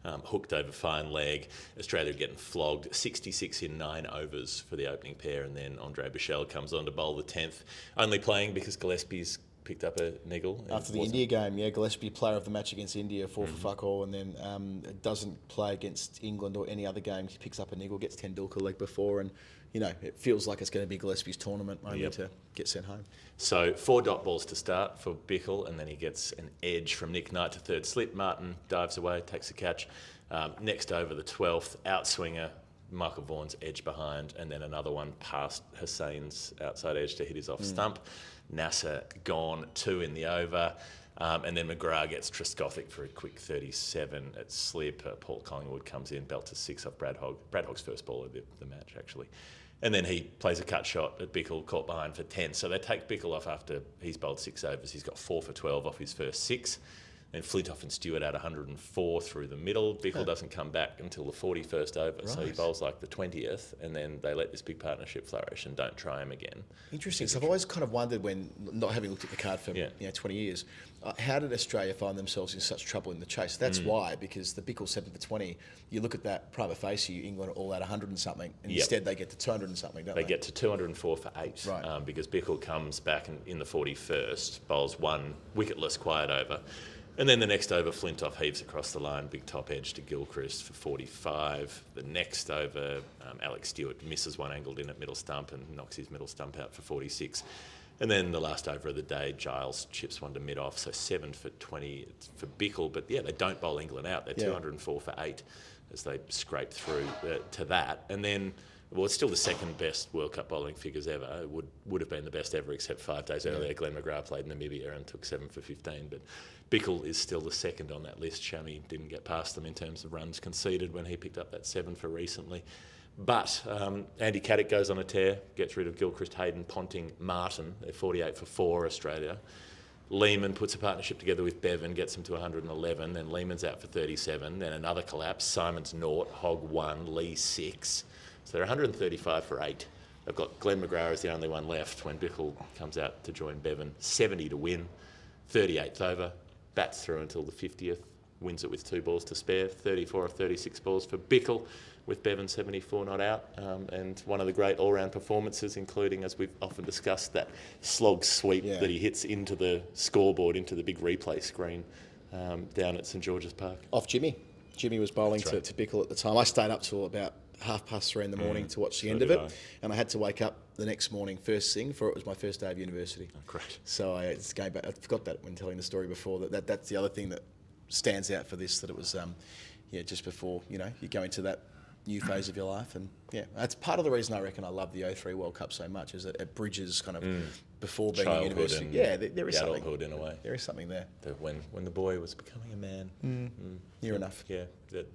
Hooked over fine leg. Australia getting flogged. 66 in 9 overs for the opening pair, and then Andre Bichelle comes on to bowl the 10th. Only playing because Gillespie's picked up a niggle. After the India game, Gillespie, player of the match against India, 4 for fuck all, and then doesn't play against England or any other game. He picks up a niggle, gets Tendulkar the leg before, and it feels like it's going to be Gillespie's tournament, only to get sent home. So 4 dot balls to start for Bickle, and then he gets an edge from Nick Knight to third slip. Martin dives away, takes a catch. Next over, the 12th, outswinger, Michael Vaughan's edge behind, and then another one past Hussein's outside edge to hit his off stump. Nasser gone, 2 in the over. And then McGrath gets Trescothick for a quick 37 at slip. Paul Collingwood comes in, belt to 6 off Brad Hogg. Brad Hogg's first ball of the match, actually. And then he plays a cut shot at Bickle, caught behind for 10. So they take Bickle off after he's bowled 6 overs. He's got 4 for 12 off his first 6. Then Flintoff and Stewart at 104 through the middle. Bickle doesn't come back until the 41st over, so he bowls like the 20th, and then they let this big partnership flourish and don't try him again. Interesting. So I've always kind of wondered, when not having looked at the card for 20 years, how did Australia find themselves in such trouble in the chase? That's why, because the Bickle 7 for 20, you look at that prima facie, England are all at 100 and something, and instead they get to 200 and something, don't they? They get to 204 for 8, because Bickle comes back in the 41st, bowls 1 wicketless quiet over. And then the next over, Flintoff heaves across the line, big top edge to Gilchrist for 45. The next over, Alex Stewart misses one angled in at middle stump and knocks his middle stump out for 46. And then the last over of the day, Giles chips one to mid-off, so 7 for 20 for Bickle. But they don't bowl England out. They're 204 for 8 as they scrape through to that. And then, well, it's still the second best World Cup bowling figures ever. It would have been the best ever, except 5 days earlier, Glenn McGrath played Namibia and took 7 for 15. But Bickle is still the second on that list. Shami didn't get past them in terms of runs conceded when he picked up that 7 for recently. But Andy Caddick goes on a tear, gets rid of Gilchrist, Hayden, Ponting, Martin. They're 48 for 4, Australia. Lehman puts a partnership together with Bevan, gets him to 111. Then Lehman's out for 37. Then another collapse. Simon's naught, Hogg 1, Lee 6. So they're 135 for 8. They've got Glenn McGrath as the only one left when Bickle comes out to join Bevan. 70 to win, 38th over, bats through until the 50th, wins it with 2 balls to spare, 34 of 36 balls for Bickle, with Bevan 74 not out, and one of the great all-round performances, including, as we've often discussed, that slog sweep that he hits into the scoreboard, into the big replay screen down at St George's Park. Off Jimmy. Jimmy was bowling to Bickle at the time. I stayed up till about 3:30 in the morning to watch the end of it, and I had to wake up the next morning first thing, for it was my first day of university. Oh, great. So I just came back. I forgot that when telling the story before, that's the other thing that stands out for this, that it was just before you go into that new phase of your life. And that's part of the reason I reckon I love the 03 World Cup so much, is that it bridges kind of before being at university. There is something. Adulthood in a way. There is something there. When the boy was becoming a man. Near enough. Yeah.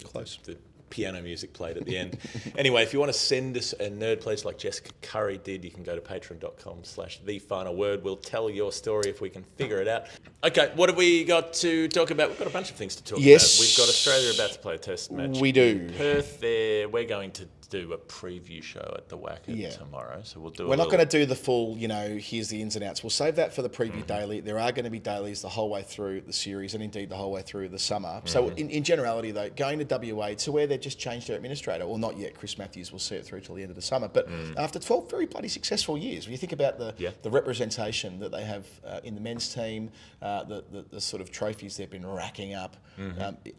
Close. The piano music played at the end. Anyway, if you want to send us a nerd pledge like Jessica Currie did, you can go to patreon.com/thefinalword. We'll tell your story if we can figure it out. Okay, what have we got to talk about? We've got a bunch of things to talk about. We've got Australia about to play a test match. We do. In Perth there. We're going to do a preview show at the WACA tomorrow, so we'll do. We're not going to do the full, here's the ins and outs. We'll save that for the preview daily. There are going to be dailies the whole way through the series, and indeed the whole way through the summer. So in generality, though, going to WA to where they've just changed their administrator, well, not yet. Chris Matthews will see it through till the end of the summer. But after 12 very bloody successful years, when you think about the representation that they have in the men's team, the sort of trophies they've been racking up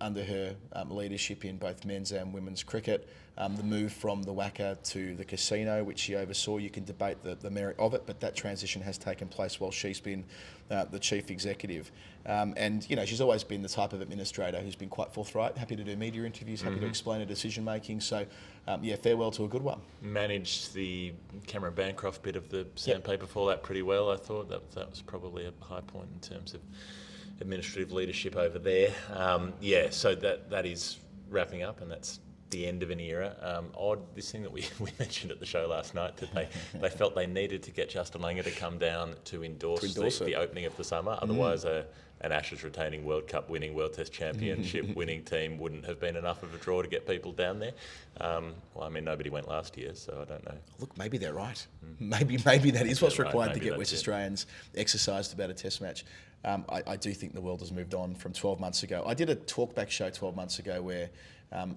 under her leadership in both men's and women's cricket. The move from the WACA to the casino, which she oversaw, you can debate the merit of it, but that transition has taken place while she's been the chief executive. And she's always been the type of administrator who's been quite forthright, happy to do media interviews, happy to explain her decision making. So, farewell to a good one. Managed the Cameron Bancroft bit of the sandpaper fallout pretty well. I thought that was probably a high point in terms of administrative leadership over there. So that is wrapping up, and that's the end of an era. Odd, this thing that we mentioned at the show last night, that they felt they needed to get Justin Langer to come down to endorse the opening of the summer. Otherwise, an Ashes retaining World Cup winning, World Test Championship winning team wouldn't have been enough of a draw to get people down there. Nobody went last year, so I don't know. Look, maybe they're right. Maybe that is what's required to get West Australians exercised about a Test match. I do think the world has moved on from 12 months ago. I did a talkback show 12 months ago where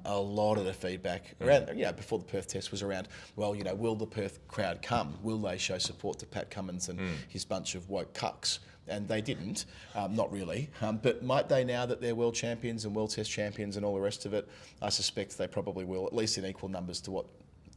a lot of the feedback around, before the Perth Test was around, will the Perth crowd come? Will they show support to Pat Cummins and his bunch of woke cucks? And they didn't, not really. But might they, now that they're world champions and world Test champions and all the rest of it? I suspect they probably will, at least in equal numbers to what.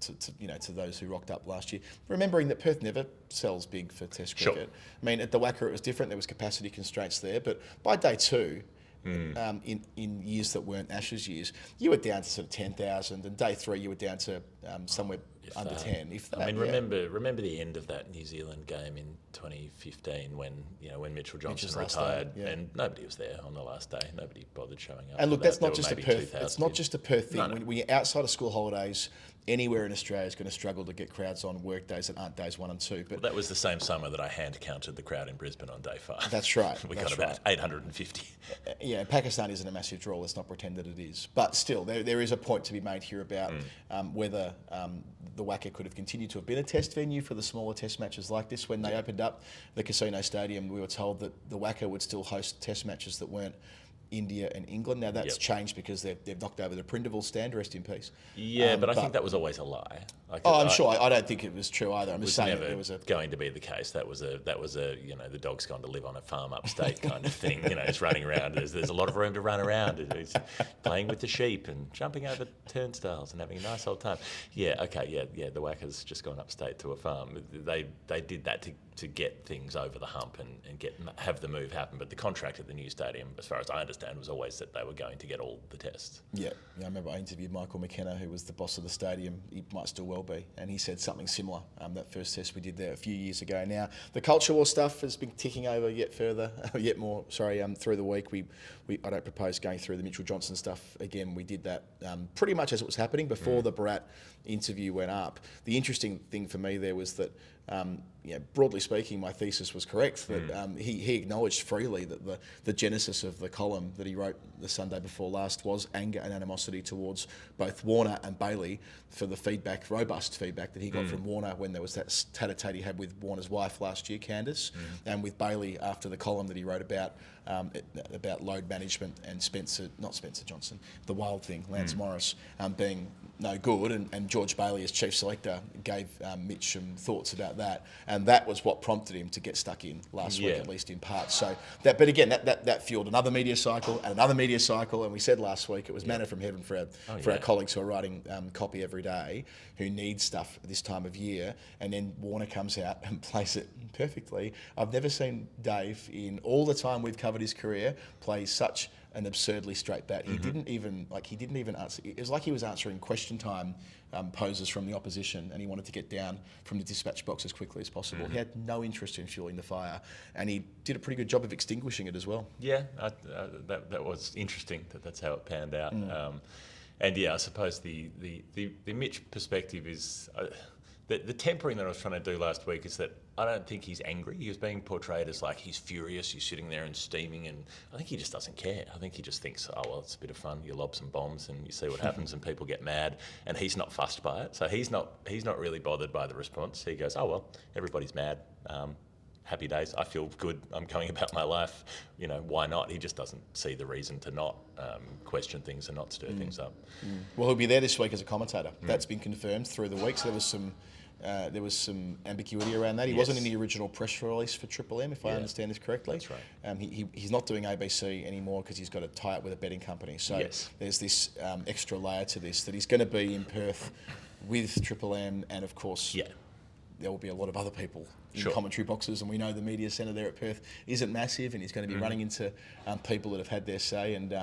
To those who rocked up last year, remembering that Perth never sells big for Test cricket. Sure. I mean, at the WACA it was different. There was capacity constraints there, but by day two, in years that weren't Ashes years, you were down to sort of 10,000, and day three you were down to somewhere under 10. Remember the end of that New Zealand game in 2015 when Mitchell Johnson retired, and nobody was there on the last day. Nobody bothered showing up. And look, that's not just a Perth. It's not just a Perth thing. No. When you're outside of school holidays, anywhere in Australia is going to struggle to get crowds on work days that aren't days 1 and 2. But that was the same summer that I hand counted the crowd in Brisbane on day 5. That's right. We got about 850. Yeah, Pakistan isn't a massive draw. Let's not pretend that it is. But still, there is a point to be made here about whether the WACA could have continued to have been a test venue for the smaller test matches like this. When they opened up the casino stadium, we were told that the WACA would still host test matches that weren't India and England. Now that's changed because they've knocked over the Prindiville stand, rest in peace. Yeah, but I think that was always a lie. I'm sure. I don't think it was true either. I'm just saying never there was going to be the case. That was a the dog's gone to live on a farm upstate kind of thing. It's running around. There's a lot of room to run around. It's playing with the sheep and jumping over turnstiles and having a nice old time. Yeah, okay, yeah. The WACA's just gone upstate to a farm. They did that to get things over the hump and have the move happen. But the contract at the new stadium, as far as I understand, was always that they were going to get all the tests. Yeah, I remember I interviewed Michael McKenna, who was the boss of the stadium. He might still well be, and he said something similar. That first test we did there a few years ago. Now the culture war stuff has been ticking over yet more. Through the week. I don't propose going through the Mitchell Johnson stuff again. We did that pretty much as it was happening before the Barat interview went up. The interesting thing for me there was that, broadly speaking, my thesis was correct. That he acknowledged freely that the genesis of the column that he wrote the Sunday before last was anger and animosity towards both Warner and Bailey for the robust feedback that he got from Warner when there was that tete-a-tete he had with Warner's wife last year, Candice, and with Bailey after the column that he wrote about load management and not Spencer Johnson, the wild thing, Lance Morris, being no good, and George Bailey as chief selector gave Mitch some thoughts about that, and that was what prompted him to get stuck in last week, at least in part. So but again, that fueled another media cycle, and we said last week it was manna from heaven for our colleagues who are writing copy every day, who need stuff at this time of year, and then Warner comes out and plays it perfectly. I've never seen Dave, in all the time we've covered his career, play such an absurdly straight bat. He didn't even answer. It was like he was answering question time poses from the opposition, and he wanted to get down from the dispatch box as quickly as possible. He had no interest in fueling the fire, and he did a pretty good job of extinguishing it as well. Yeah, that was interesting. That's how it panned out. And I suppose the Mitch perspective is. the tempering that I was trying to do last week is that I don't think he's angry. He was being portrayed as like he's furious, he's sitting there and steaming, and I think he just doesn't care. I think he just thinks, oh, well, it's a bit of fun. You lob some bombs and you see what happens, and people get mad, and he's not fussed by it. So he's not really bothered by the response. He goes, oh, well, everybody's mad. Happy days. I feel good. I'm going about my life. Why not? He just doesn't see the reason to not question things and not stir things up. Well, he'll be there this week as a commentator. That's been confirmed through the week. So there was some ambiguity around that. He wasn't in the original press release for Triple M, if I understand this correctly. That's right. He's not doing ABC anymore because he's got to tie up with a betting company. So there's this extra layer to this, that he's going to be in Perth with Triple M, and of course, there will be a lot of other people in commentary boxes, and we know the media centre there at Perth isn't massive, and he's going to be running into people that have had their say, and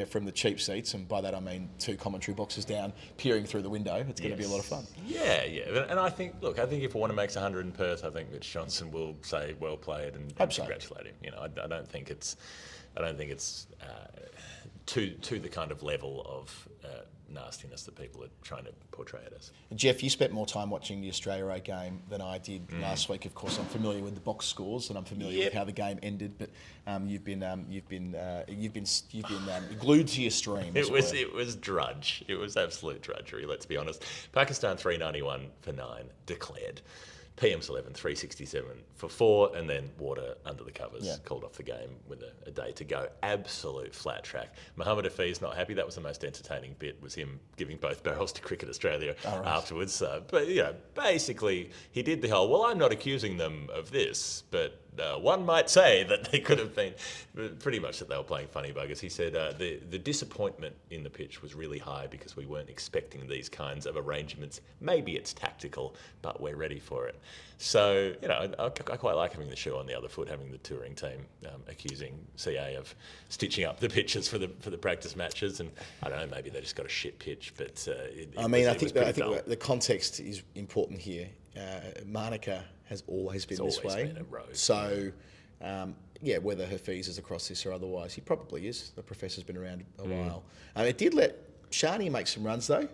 from the cheap seats, and by that I mean 2 commentary boxes down, peering through the window. It's going to be a lot of fun. Yeah, and I think if Warner makes 100 in Perth, I think Mitch Johnson will say well played and congratulate him. I don't think it's to the kind of level of nastiness that people are trying to portray it as. Jeff, you spent more time watching the Australia A game than I did last week. Of course, I'm familiar with the box scores and I'm familiar with how the game ended, but you've been glued to your stream. It was drudge. It was absolute drudgery. Let's be honest. Pakistan 391 for 9 declared. PM's 11, 367 for 4, and then Water under the covers, called off the game with a day to go. Absolute flat track. Mohammed Hafeez not happy. That was the most entertaining bit, was him giving both barrels to Cricket Australia afterwards. But basically he did the whole, well, I'm not accusing them of this, but one might say that they could have been, pretty much that they were playing funny buggers. He said the disappointment in the pitch was really high because we weren't expecting these kinds of arrangements. Maybe it's tactical, but we're ready for it. So, I quite like having the shoe on the other foot, having the touring team accusing CA of stitching up the pitches for the practice matches. And I don't know, maybe they just got a shit pitch, but I think the context is important here. Manica has always been this way. Been a road. So, whether Hafeez is across this or otherwise, he probably is. The professor's been around a while. It did let Shani make some runs though.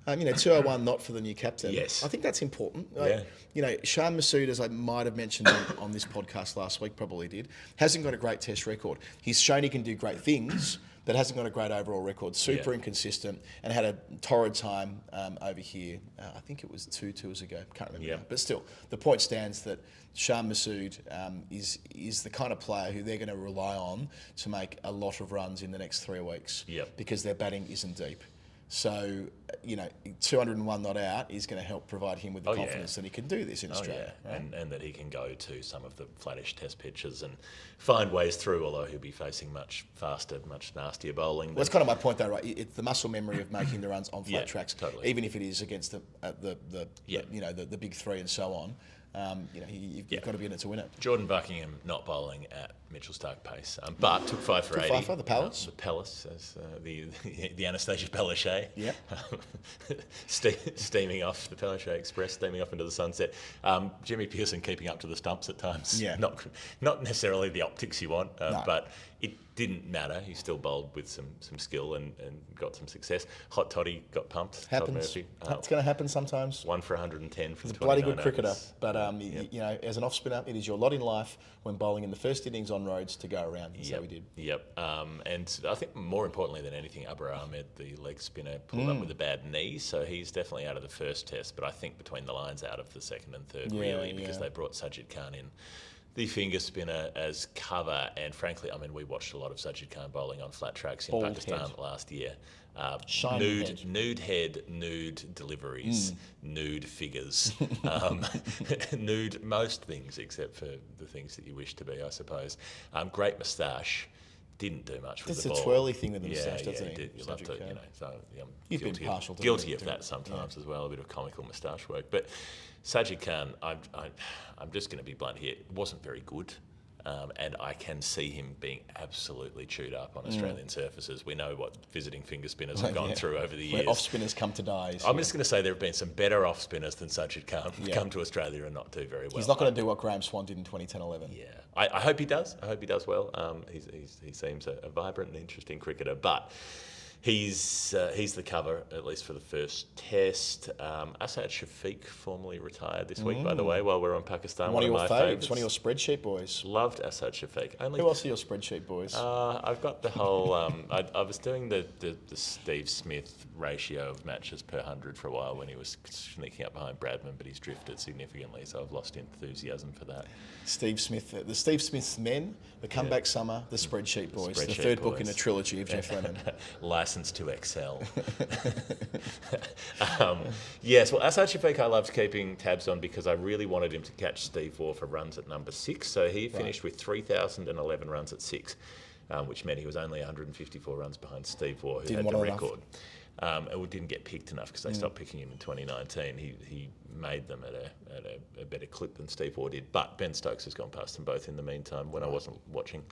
201 not for the new captain. Yes. I think that's important. Shan Masood, as I might have mentioned on this podcast last week, probably did, hasn't got a great test record. He's shown he can do great things, but hasn't got a great overall record. Super inconsistent, and had a torrid time over here. I think it was 2 tours ago. Can't remember now. But still, the point stands that Shan Masood is the kind of player who they're going to rely on to make a lot of runs in the next 3 weeks because their batting isn't deep. So, 201 not out is going to help provide him with the confidence that he can do this in Australia. Right? And that he can go to some of the flattish test pitches and find ways through, although he'll be facing much faster, much nastier bowling. Well, that's kind of my point though, right? It's the muscle memory of making the runs on flat tracks, totally. Even if it is against the big 3 and so on. You've got to be in it to win it. Jordan Buckingham not bowling at Mitchell Stark pace, but took 5 for 80. 5 for the Palace. The Palace, as the Anastasia Palaszczuk. Yeah. Steaming off the Palaszczuk Express, steaming off into the sunset. Jimmy Pearson keeping up to the stumps at times. Yeah. Not necessarily the optics you want, but it didn't matter. He still bowled with some skill and got some success. Hot Toddy got pumped. Happens. It's going to happen sometimes. 1 for 110 from 29 He's a bloody good overs. cricketer, but as an off spinner, it is your lot in life when bowling in the first innings on roads to go around. That's how we did. Yep. And I think more importantly than anything, Abrar Ahmed, the leg spinner, pulled up with a bad knee, so he's definitely out of the first test. But I think between the lines, out of the second and third, because they brought Sajid Khan in, the finger spinner, as cover. And frankly, we watched a lot of Sajid Khan bowling on flat tracks in Pakistan last year. Nude head, nude deliveries, nude figures, nude most things except for the things that you wish to be, I suppose. Great moustache. Didn't do much with the ball. It's a twirly thing with the moustache, doesn't he? You love to, so You've been partial to guilty of that sometimes as well, a bit of comical moustache work. But Sajid Khan, I'm just going to be blunt here, wasn't very good. And I can see him being absolutely chewed up on Australian surfaces. We know what visiting finger spinners have gone through over the years. Where off spinners come to die. I'm just going to say there have been some better off spinners than Sajid Khan come to Australia and not do very well. He's not going to do what Graham Swan did in 2010-11. Yeah, I hope he does. I hope he does well. He seems a vibrant and interesting cricketer. But He's the cover, at least for the first test. Asad Shafiq formally retired this week, by the way, while we're on Pakistan. One of your my faves, favourites. one of your spreadsheet boys. Loved Asad Shafiq. Who else are your spreadsheet boys? I've got the whole. I was doing the Steve Smith ratio of matches per 100 for a while when he was sneaking up behind Bradman, but he's drifted significantly, so I've lost enthusiasm for that. Steve Smith, the Steve Smith's Men, the Comeback Summer, the Spreadsheet Boys, the Spreadsheet third book Boys. in a trilogy of Jeff Lemon. License to excel. Yes, well, Asad Shafiq I loved keeping tabs on because I really wanted him to catch Steve Waugh for runs at number 6. So he finished with 3,011 runs at 6, which meant he was only 154 runs behind Steve Waugh, who had the record. It didn't get picked enough because they stopped picking him in 2019. He made them at a better clip than Steve Waugh did. But Ben Stokes has gone past them both in the meantime. When I wasn't watching,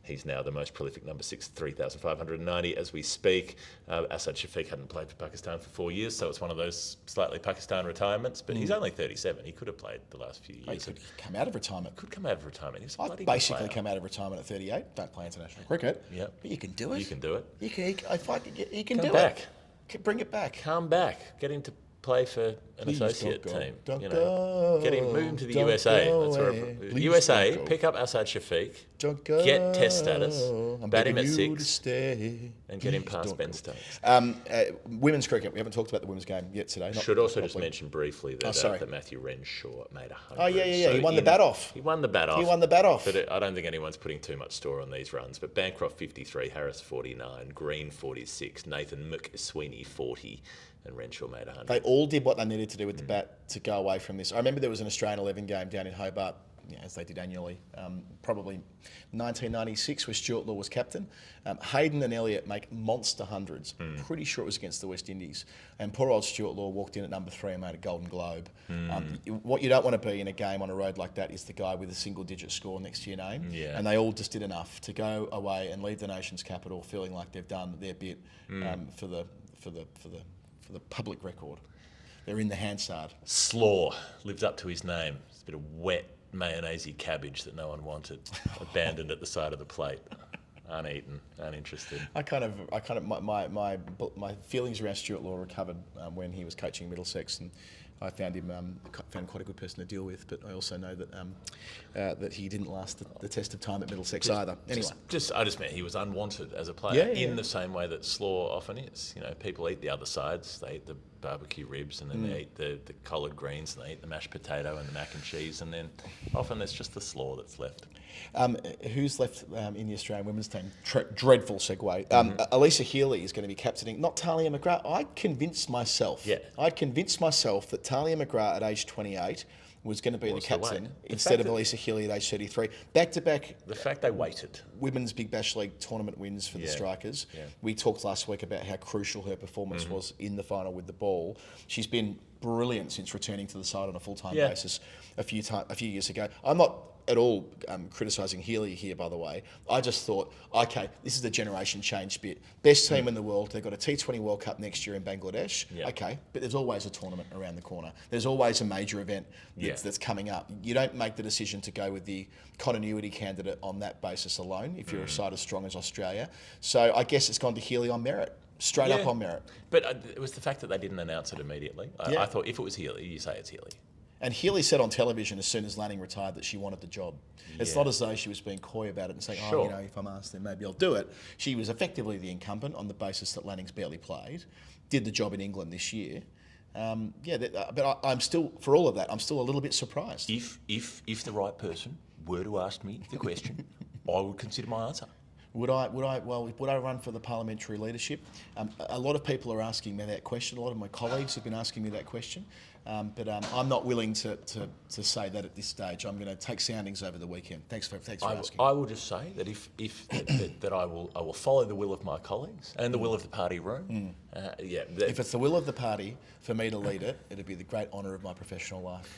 he's now the most prolific number 6, 3,590 as we speak. Asad Shafiq hadn't played for Pakistan for 4 years, so it's one of those slightly Pakistan retirements. But he's only 37. He could have played the last few years. He could come out of retirement. Could come out of retirement. He's a I bloody good basically player. come out of retirement at 38. Don't play international cricket. Yep. But you can do it. You can do it. You can Come do back. it. Bring it back. Come back. Get him to play for an Please associate don't go. team. Don't you go. Get him, move him to the Don't USA. go That's where away. Please USA, don't go. pick up Asad Shafiq, Don't go. get test status, I'm bat him begging at you to 6, stay. and get him Please past don't Ben go. Stokes. Women's cricket. We haven't talked about the women's game yet today. Not Should also just properly. mention briefly that, sorry. Matthew Renshaw made 100. Oh, yeah. He won the bat off. He won the bat off. He won the bat off. But I don't think anyone's putting too much store on these runs. But Bancroft 53, Harris 49, Green 46, Nathan McSweeney 40, and Renshaw made 100. They all did what they needed to do with the bat to go away from this. I remember there was an Australian 11 game down in Hobart, as they did annually, probably 1996, where Stuart Law was captain. Hayden and Elliott make monster hundreds. Pretty sure it was against the West Indies. And poor old Stuart Law walked in at number 3 and made a Golden Globe. What you don't want to be in a game on a road like that is the guy with a single-digit score next to your name. Yeah. And they all just did enough to go away and leave the nation's capital feeling like they've done their bit for the public record. They're in the Hansard. Slaw lived up to his name. It's a bit of wet mayonnaisey cabbage that no one wanted, abandoned at the side of the plate, uneaten, uninterested. My feelings around Stuart Law recovered when he was coaching Middlesex, and I found him quite a good person to deal with. But I also know that that he didn't last the test of time at Middlesex either. Anyway, I just meant he was unwanted as a player Yeah. in the same way that Slaw often is. You know, people eat the other sides. They eat the barbecue ribs, and then they eat the collard greens, and they eat the mashed potato and the mac and cheese, and then often there's just the Slaw that's left. Who's left in the Australian women's team? Dreadful segue. Elisa Healy is going to be captaining, not Talia McGrath. I'd convinced myself that Talia McGrath at age 28 was going to be the What's the captain weight? The instead fact of that- Elisa Healy at age 33. Back-to-back The fact they waited. Women's Big Bash League tournament wins for the Yeah. Strikers. Yeah. We talked last week about how crucial her performance was in the final with the ball. She's been brilliant since returning to the side on a full-time Yeah. basis a few years ago. I'm not at all criticising Healy here, by the way. I just thought, okay, this is the generation change bit. Best team in the world. They've got a T20 World Cup next year in Bangladesh. Yeah. Okay, but there's always a tournament around the corner. There's always a major event that's coming up. You don't make the decision to go with the continuity candidate on that basis alone if you're a side as strong as Australia. So I guess it's gone to Healy on merit. Straight up on merit. But it was the fact that they didn't announce it immediately. Yeah. I thought if it was Healy, you say it's Healy. And Healy said on television as soon as Lanning retired that she wanted the job. It's Yeah. not as though she was being coy about it and saying, Sure. if I'm asked, then maybe I'll do it. She was effectively the incumbent on the basis that Lanning's barely played, did the job in England this year. But I'm still, for all of that, I'm still a little bit surprised. If the right person were to ask me the question, I would consider my answer. Would I run for the parliamentary leadership? A lot of people are asking me that question. A lot of my colleagues have been asking me that question. But I'm not willing to say that at this stage. I'm going to take soundings over the weekend. Thanks for asking. I will just say that if that I will follow the will of my colleagues and the will of the party room. If it's the will of the party for me to lead it, it'd be the great honour of my professional life.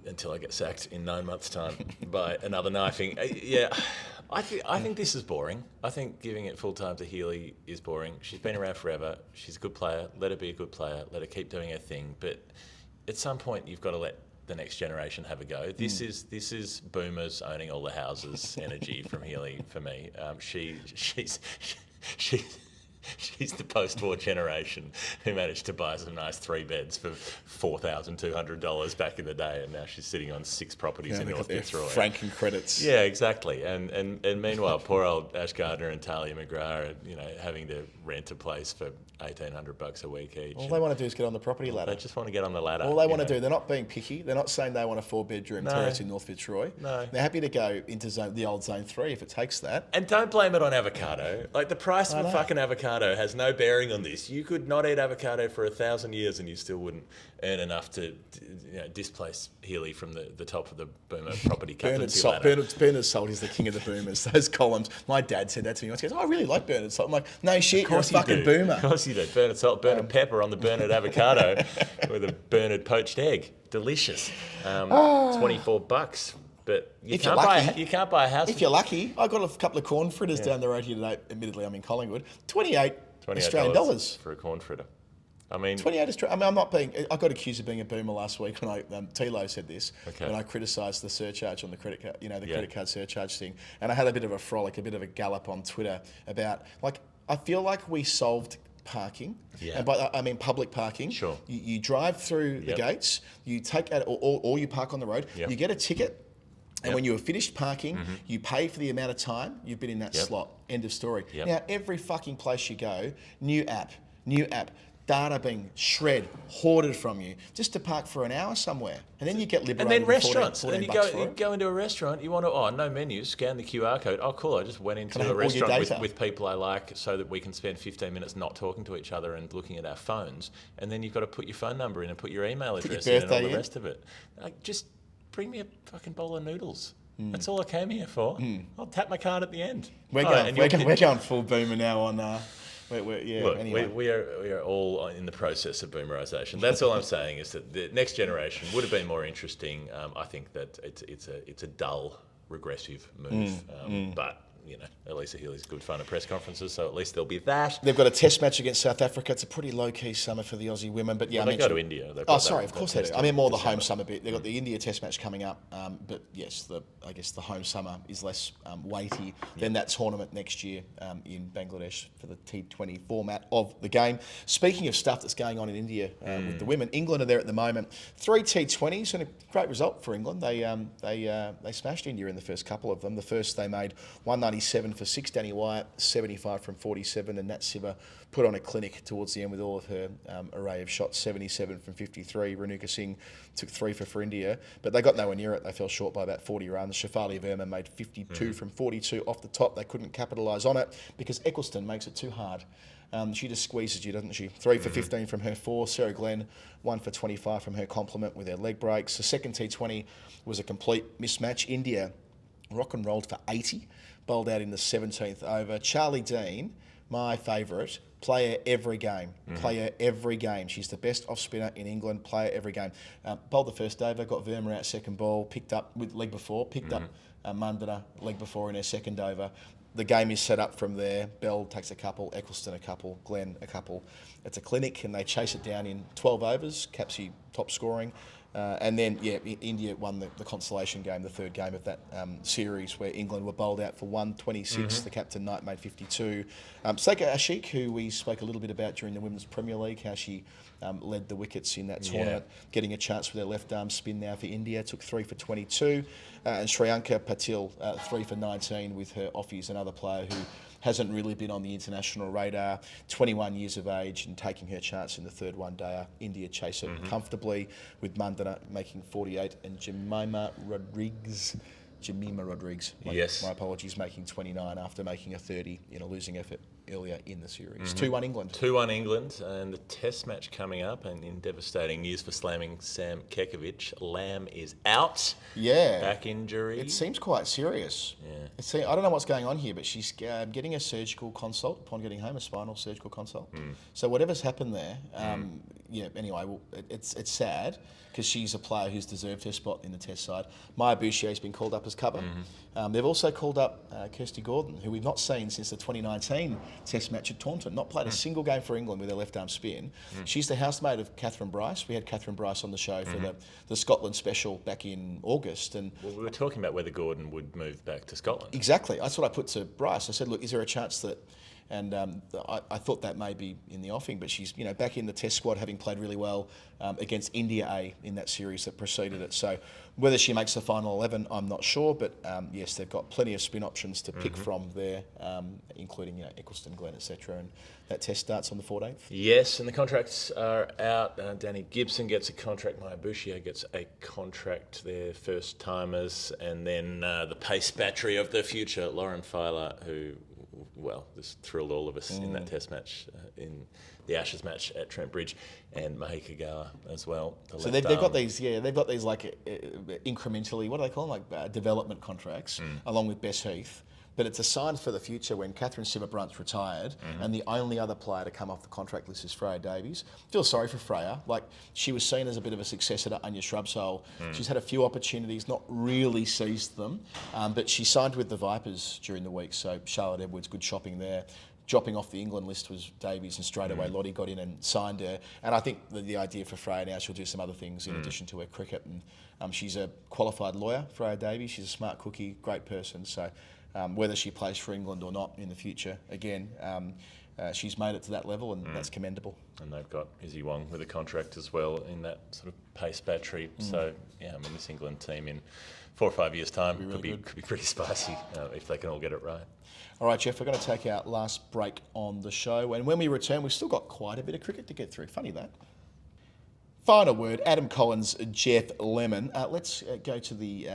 Until I get sacked in 9 months' time by another knifing. I think this is boring. I think giving it full time to Healy is boring. She's been around forever. She's a good player. Let her be a good player. Let her keep doing her thing. But at some point, you've got to let the next generation have a go. This is boomers owning all the houses energy from Healy for me. She's the post-war generation who managed to buy some nice 3 beds for $4,200 back in the day, and now she's sitting on 6 properties in North Fitzroy. Franking credits. Yeah, exactly. And meanwhile, poor old Ash Gardner and Talia McGrath are, having to rent a place for $1,800 a week each. All they want to do is get on the property ladder. They just want to get on the ladder. All they want to do, they're not being picky. They're not saying they want a 4-bedroom terrace in North Fitzroy. No. They're happy to go into the old Zone 3 if it takes that. And don't blame it on avocado. Like, the price of a fucking avocado has no bearing on this. You could not eat avocado for 1,000 years and you still wouldn't earn enough to displace Healy from the top of the Boomer property captaincy ladder. Bernard Salt is the king of the boomers. Those columns. My dad said that to me once. He goes, I really like Bernard Salt. I'm like, no shit, you're a fucking boomer. Of course you do. Bernard Salt, Bernard pepper on the Bernard avocado with a Bernard poached egg. Delicious. $24. But you can't buy a house. If you're lucky, I got a couple of corn fritters down the road here today. Admittedly, I'm in Collingwood. $28 Australian dollars for a corn fritter. I mean, 28 Australian. I mean, I'm not being. I got accused of being a boomer last week when Tilo said this when I criticised the surcharge on the credit card. Credit card surcharge thing, and I had a bit of a frolic, a bit of a gallop on Twitter about I feel like we solved parking, and by I mean public parking. Sure. You drive through the gates, you take out, or you park on the road. You get a ticket. And when you have finished parking, you pay for the amount of time you've been in that slot. End of story. Now, every fucking place you go, new app, data being hoarded from you, just to park for an hour somewhere. And then you get liberated. And then restaurants. 14 and then you go into a restaurant, you want to, no menus, scan the QR code. Oh, cool, I just went into a restaurant with people I like so that we can spend 15 minutes not talking to each other and looking at our phones. And then you've got to put your phone number in and put your email address in and all the rest of it. Just bring me a fucking bowl of noodles. That's all I came here for. I'll tap my card at the end. We're going full boomer now on. Anyway. We are all in the process of boomerisation. That's all I'm saying is that the next generation would have been more interesting. I think that it's a dull, regressive move, but. Elisa Healy's good fun at press conferences, so at least there'll be that. They've got a test match against South Africa. It's a pretty low-key summer for the Aussie women, but they go to India. Of course they do. I mean, more the home summer bit. They've got the India test match coming up, but yes, I guess the home summer is less weighty than that tournament next year in Bangladesh for the T20 format of the game. Speaking of stuff that's going on in India with the women, England are there at the moment. 3 T20s and a great result for England. They smashed India in the first couple of them. The first they made 197 for 6, Danny Wyatt, 75 from 47, and Nat Siva put on a clinic towards the end with all of her array of shots, 77 from 53. Renuka Singh took 3 for India, but they got nowhere near it. They fell short by about 40 runs. Shafali Verma made 52 from 42 off the top. They couldn't capitalise on it because Eccleston makes it too hard. She just squeezes you, doesn't she? 3 for 15 from her 4. Sarah Glenn, 1 for 25 from her complement with her leg breaks. The second T20 was a complete mismatch. India rock and rolled for 80. Bowled out in the 17th over. Charlie Dean, my favourite, play her every game. Play her every game. She's the best off-spinner in England. Play her every game. Bowled the first over, got Verma out second ball, picked up with leg before, picked up Mandana leg before in her second over. The game is set up from there. Bell takes a couple, Eccleston a couple, Glenn a couple. It's a clinic and they chase it down in 12 overs. Capsey top scoring. And then, India won the consolation game, the third game of that series, where England were bowled out for 126. The captain Knight made 52. Seka Ashik, who we spoke a little bit about during the Women's Premier League, how she led the wickets in that tournament, getting a chance with her left arm spin now for India, took 3 for 22. And Shreyanka Patil, 3 for 19 with her offies, another player who hasn't really been on the international radar, 21 years of age and taking her chance in the third one-dayer. India chase it comfortably with Mandana making 48 and Jemima Rodriguez, my apologies, making 29 after making a 30 in a losing effort earlier in the series. 2-1 England. 2-1 England, and the test match coming up, and in devastating news for slamming Sam Kekovic, Lamb is out. Back injury. It seems quite serious. I don't know what's going on here, but she's getting a surgical consult upon getting home, a spinal surgical consult. So whatever's happened there, anyway, it's sad because she's a player who's deserved her spot in the test side. Maya Bouchier's been called up as cover. They've also called up Kirsty Gordon, who we've not seen since the 2019 test match at Taunton. Not played a single game for England with her left arm spin. She's the housemate of Catherine Bryce. We had Catherine Bryce on the show for the Scotland special back in August. And we were talking about whether Gordon would move back to Scotland. Exactly. That's what I put to Bryce. I said, look, is there a chance that and I thought that may be in the offing, but she's back in the Test squad, having played really well against India A in that series that preceded it. So whether she makes the final 11, I'm not sure, but yes, they've got plenty of spin options to pick from there, including Eccleston, Glen, etc. And that Test starts on the 14th. Yes, and the contracts are out. Danny Gibson gets a contract. Maya Bouchier gets a contract. They're first timers, and then the pace battery of the future, Lauren Filer, who, well, this thrilled all of us in that Test match, in the Ashes match at Trent Bridge, and Mahi Kagawa as well. So they've got these, they've got these like incrementally, what do they call them, like development contracts, along with Bess Heath. But it's a sign for the future when Catherine Simmer-Brunt's retired and the only other player to come off the contract list is Freya Davies. Feel sorry for Freya. Like, she was seen as a bit of a successor to Anya Shrubsole. She's had a few opportunities, not really seized them, but she signed with the Vipers during the week, so Charlotte Edwards, good shopping there. Dropping off the England list was Davies, and straight away Lottie got in and signed her. And I think the idea for Freya now, she'll do some other things in addition to her cricket. And she's a qualified lawyer, Freya Davies. She's a smart cookie, great person. So whether she plays for England or not in the future, again, she's made it to that level, and that's commendable. And they've got Izzy Wong with a contract as well in that sort of pace battery. So, yeah, I mean, this England team in 4 or 5 years' time could be pretty spicy if they can all get it right. All right, Jeff, we're going to take our last break on the show, and when we return, we've still got quite a bit of cricket to get through. Funny that. Final word, Adam Collins, Jeff Lemon. Let's go to the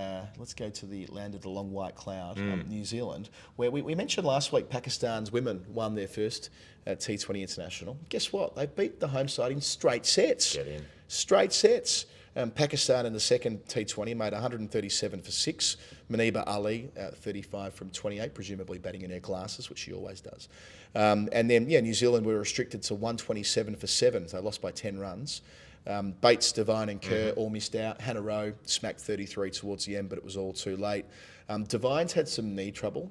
land of the long white cloud, New Zealand, where we mentioned last week Pakistan's women won their first T20 international. Guess what? They beat the home side in straight sets. Get in. Straight sets. Pakistan in the second T20 made 137 for 6. Maniba Ali, 35 from 28, presumably batting in her glasses, which she always does. And then, New Zealand were restricted to 127 for 7, so they lost by 10 runs. Bates, Devine and Kerr all missed out. Hannah Rowe smacked 33 towards the end, but it was all too late. Devine's had some knee trouble,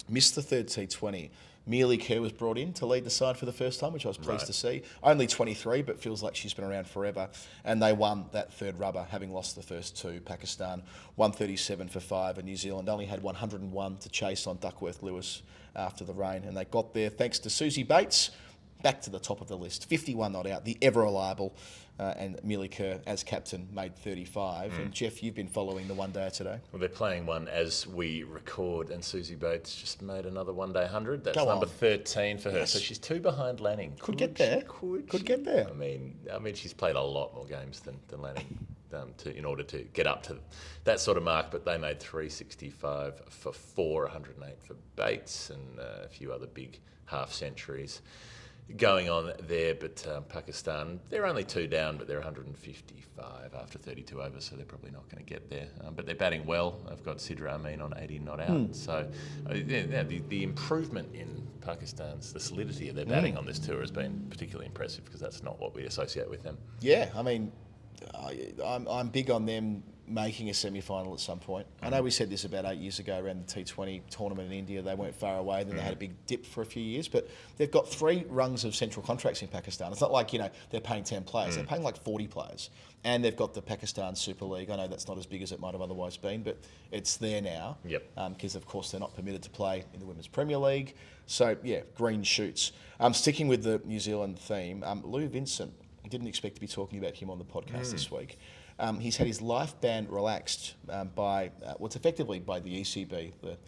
missed the third T20. Mealy Kerr was brought in to lead the side for the first time, which I was pleased to see. Only 23, but feels like she's been around forever. And they won that third rubber, having lost the first two. Pakistan 137 for 5, and New Zealand only had 101 to chase on Duckworth Lewis after the rain. And they got there thanks to Susie Bates, back to the top of the list. 51 not out, the ever reliable. And Mealy Kerr, as captain, made 35. And Jeff, you've been following the one-day today. Well, they're playing one as we record, and Susie Bates just made another one-day 100. That's Go number on. 13 for her. Yes. So she's 2 behind Lanning. Could get there. Could get there. I mean, she's played a lot more games than Lanning in order to get up to that sort of mark. But they made 365 for 4, 108 for Bates, and a few other big half centuries going on there. But Pakistan, they're only 2 down, but they're 155 after 32 overs, so they're probably not going to get there. But they're batting well. They've got Sidra Amin on 80 not out. So the improvement in Pakistan's, the solidity of their batting on this tour has been particularly impressive, because that's not what we associate with them. Yeah, I mean, I'm big on them making a semi-final at some point. I know we said this about 8 years ago around the T20 tournament in India. They weren't far away. Then they had a big dip for a few years. But they've got 3 rungs of central contracts in Pakistan. It's not like, they're paying 10 players. They're paying like 40 players. And they've got the Pakistan Super League. I know that's not as big as it might have otherwise been, but it's there now. Yep. Because, of course, they're not permitted to play in the Women's Premier League. So, green shoots. Sticking with the New Zealand theme, Lou Vincent, I didn't expect to be talking about him on the podcast this week. He's had his life ban relaxed by what's effectively by the ECB, the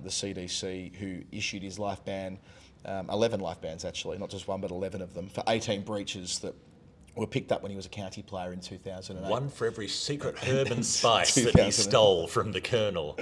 CDC, who issued his life ban, 11 life bans actually, not just one but 11 of them, for 18 breaches that were picked up when he was a county player in 2008. One for every secret herb and spice that he stole from the Colonel.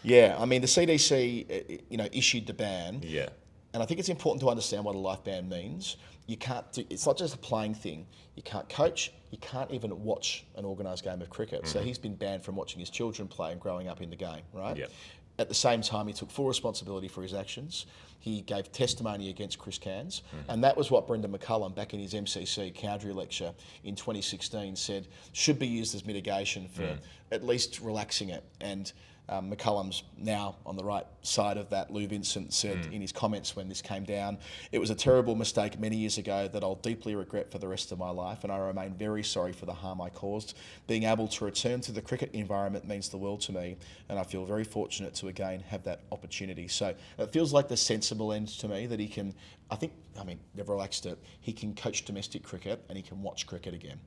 Yeah, I mean the CDC, issued the ban. Yeah. And I think it's important to understand what a life ban means. It's not just a playing thing. You can't coach, you can't even watch an organised game of cricket. So he's been banned from watching his children play and growing up in the game, right? Yep. At the same time, he took full responsibility for his actions. He gave testimony against Chris Cairns, and that was what Brendan McCullum, back in his MCC Cowdrey lecture in 2016, said should be used as mitigation for at least relaxing it. And McCullum's now on the right side of that. Lou Vincent said in his comments when this came down, "It was a terrible mistake many years ago that I'll deeply regret for the rest of my life, and I remain very sorry for the harm I caused. Being able to return to the cricket environment means the world to me, and I feel very fortunate to again have that opportunity." So it feels like the sensible end to me, that he can, they've relaxed it. He can coach domestic cricket and he can watch cricket again.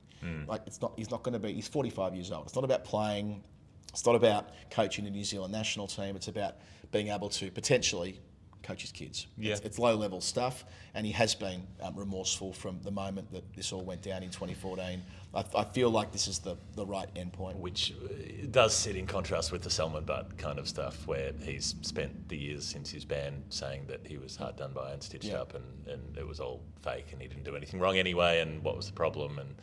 Like he's not going to be, he's 45 years old. It's not about playing. It's not about coaching the New Zealand national team. It's about being able to potentially coach his kids. Yeah. It's low-level stuff, and he has been remorseful from the moment that this all went down in 2014. I feel like this is the right endpoint. Which does sit in contrast with the Selman Butt kind of stuff, where he's spent the years since his ban saying that he was hard done by and stitched up, and it was all fake, and he didn't do anything wrong anyway, and what was the problem, and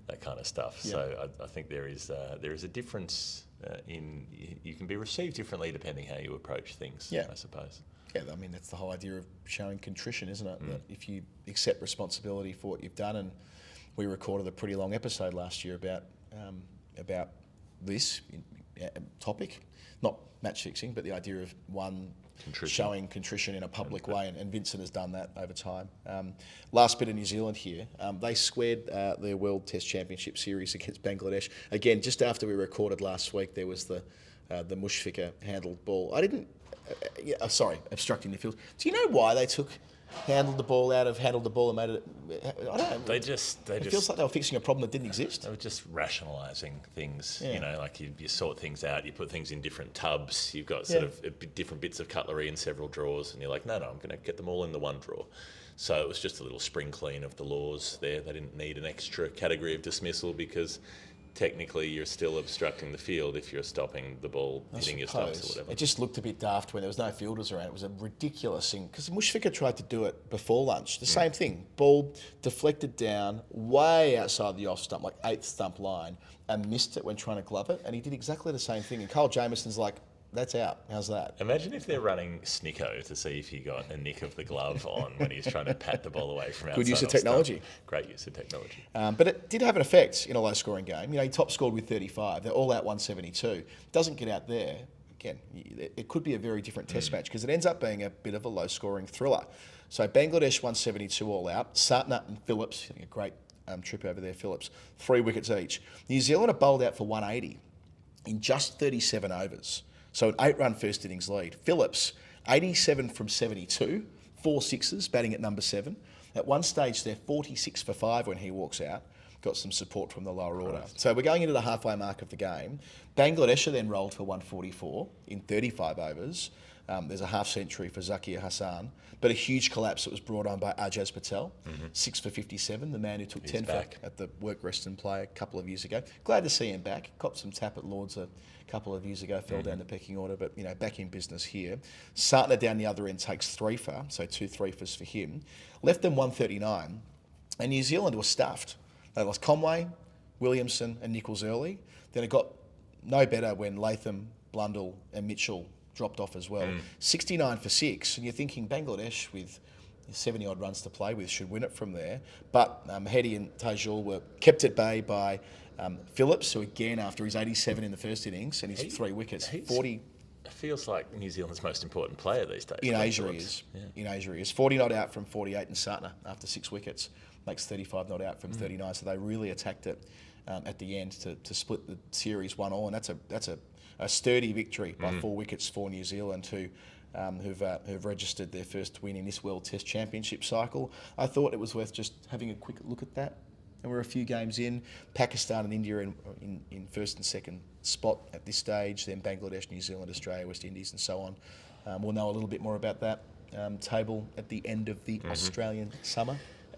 that kind of stuff. Yeah. So I think there is a difference in, you can be received differently depending how you approach things, I suppose. Yeah, I mean, that's the whole idea of showing contrition, isn't it? That if you accept responsibility for what you've done, and we recorded a pretty long episode last year about this topic, not match fixing, but the idea of showing contrition in a public way, and Vincent has done that over time. Last bit of New Zealand here, they squared their World Test Championship series against Bangladesh. Again, just after we recorded last week, there was the Mushfiqur handled ball. Obstructing the field. Do you know why they handled the ball and made it? I don't know. It feels like they were fixing a problem that didn't exist. They were just rationalising things. Yeah. Like you sort things out. You put things in different tubs. You've got sort of different bits of cutlery in several drawers, and you're like, no, I'm going to get them all in the one drawer. So it was just a little spring clean of the laws there. They didn't need an extra category of dismissal because technically you're still obstructing the field if you're stopping the ball hitting your stumps or whatever. It just looked a bit daft when there was no fielders around. It was a ridiculous thing, because Mushfiqur tried to do it before lunch. The same thing. Ball deflected down way outside the off stump, like 8th stump line, and missed it when trying to glove it. And he did exactly the same thing. And Cole Jamieson's like, that's out. How's that? Imagine if they're running Snicko to see if he got a nick of the glove on when he's trying to pat the ball away from outside. Good use of technology. Stump. Great use of technology. But it did have an effect in a low-scoring game. He top scored with 35. They're all out 172. Doesn't get out there. Again, it could be a very different test match, because it ends up being a bit of a low-scoring thriller. So Bangladesh 172 all out. Sartnut and Phillips, a great trip over there, Phillips, 3 wickets each. New Zealand are bowled out for 180 in just 37 overs. So an 8-run first innings lead. Phillips, 87 from 72, 4 sixes, batting at number 7. At one stage, they're 46 for 5 when he walks out. Got some support from the lower order. So we're going into the halfway mark of the game. Bangladesh are then rolled for 144 in 35 overs. There's a half century for Zakir Hassan, but a huge collapse that was brought on by Ajaz Patel, 6 for 57, the man who took 10 for at the Work Reston Play a couple of years ago. Glad to see him back. Copped some tap at Lords a couple of years ago, fell down the pecking order, but back in business here. Sartner down the other end takes 3 for, so 2 3-fers for him. Left them 139, and New Zealand was stuffed. They lost Conway, Williamson and Nichols early. Then it got no better when Latham, Blundell and Mitchell dropped off as well. 69 for 6, and you're thinking Bangladesh with 70 odd runs to play with should win it from there. But Hedi and Tajul were kept at bay by Phillips, who again, after his 87 in the first innings and his 3 wickets, 40. It feels like New Zealand's most important player these days. In Asia he is. Yeah. In Asia he is. 40 not out from 48, and Sartner after 6 wickets makes 35 not out from 39. So they really attacked it at the end to split the series 1-1, and that's a sturdy victory by 4 wickets for New Zealand, who've registered their first win in this World Test Championship cycle. I thought it was worth just having a quick look at that. And we're a few games in. Pakistan and India in first and second spot at this stage, then Bangladesh, New Zealand, Australia, West Indies and so on. We'll know a little bit more about that table at the end of the Australian summer.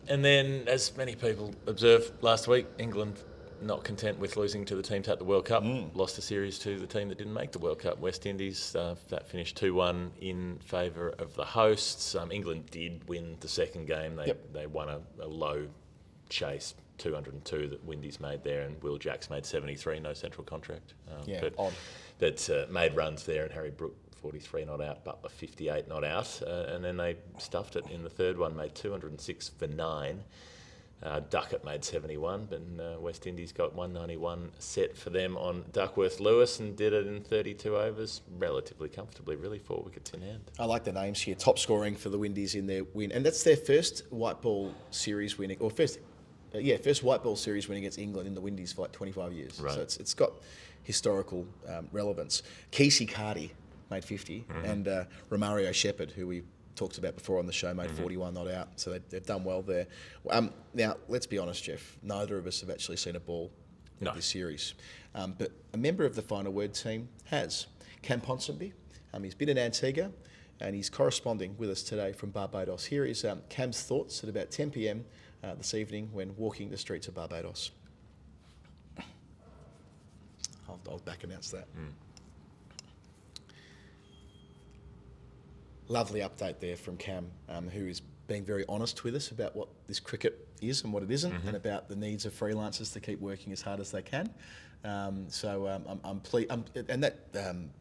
And then, as many people observed last week, England, not content with losing to the teams at the World Cup, lost the series to the team that didn't make the World Cup, West Indies. That finished 2-1 in favour of the hosts. England did win the second game. They won a low chase, 202 that Windies made there, and Will Jacks made 73, no central contract. But odd. That made runs there, and Harry Brook 43 not out, Butler 58 not out, and then they stuffed it in the third one, made 206 for 9. Duckett made 71, but West Indies got 191 set for them on Duckworth Lewis and did it in 32 overs, relatively comfortably, really, 4 wickets in hand. I like the names here. Top scoring for the Windies in their win, and that's their first white ball series winning, or first white ball series win against England in the Windies for like 25 years. Right. So it's got historical relevance. Kesey Carty made 50, and Romario Shepherd, who we talked about before on the show, made 41 not out. So they've done well there. Now, let's be honest, Jeff. Neither of us have actually seen a ball in this series. But a member of the Final Word team has. Cam Ponsonby. He's been in Antigua and he's corresponding with us today from Barbados. Here is Cam's thoughts at about 10 p.m. This evening when walking the streets of Barbados. I'll back announce that. Lovely update there from Cam, who is being very honest with us about what this cricket is and what it isn't, and about the needs of freelancers to keep working as hard as they can. I'm pleased. And that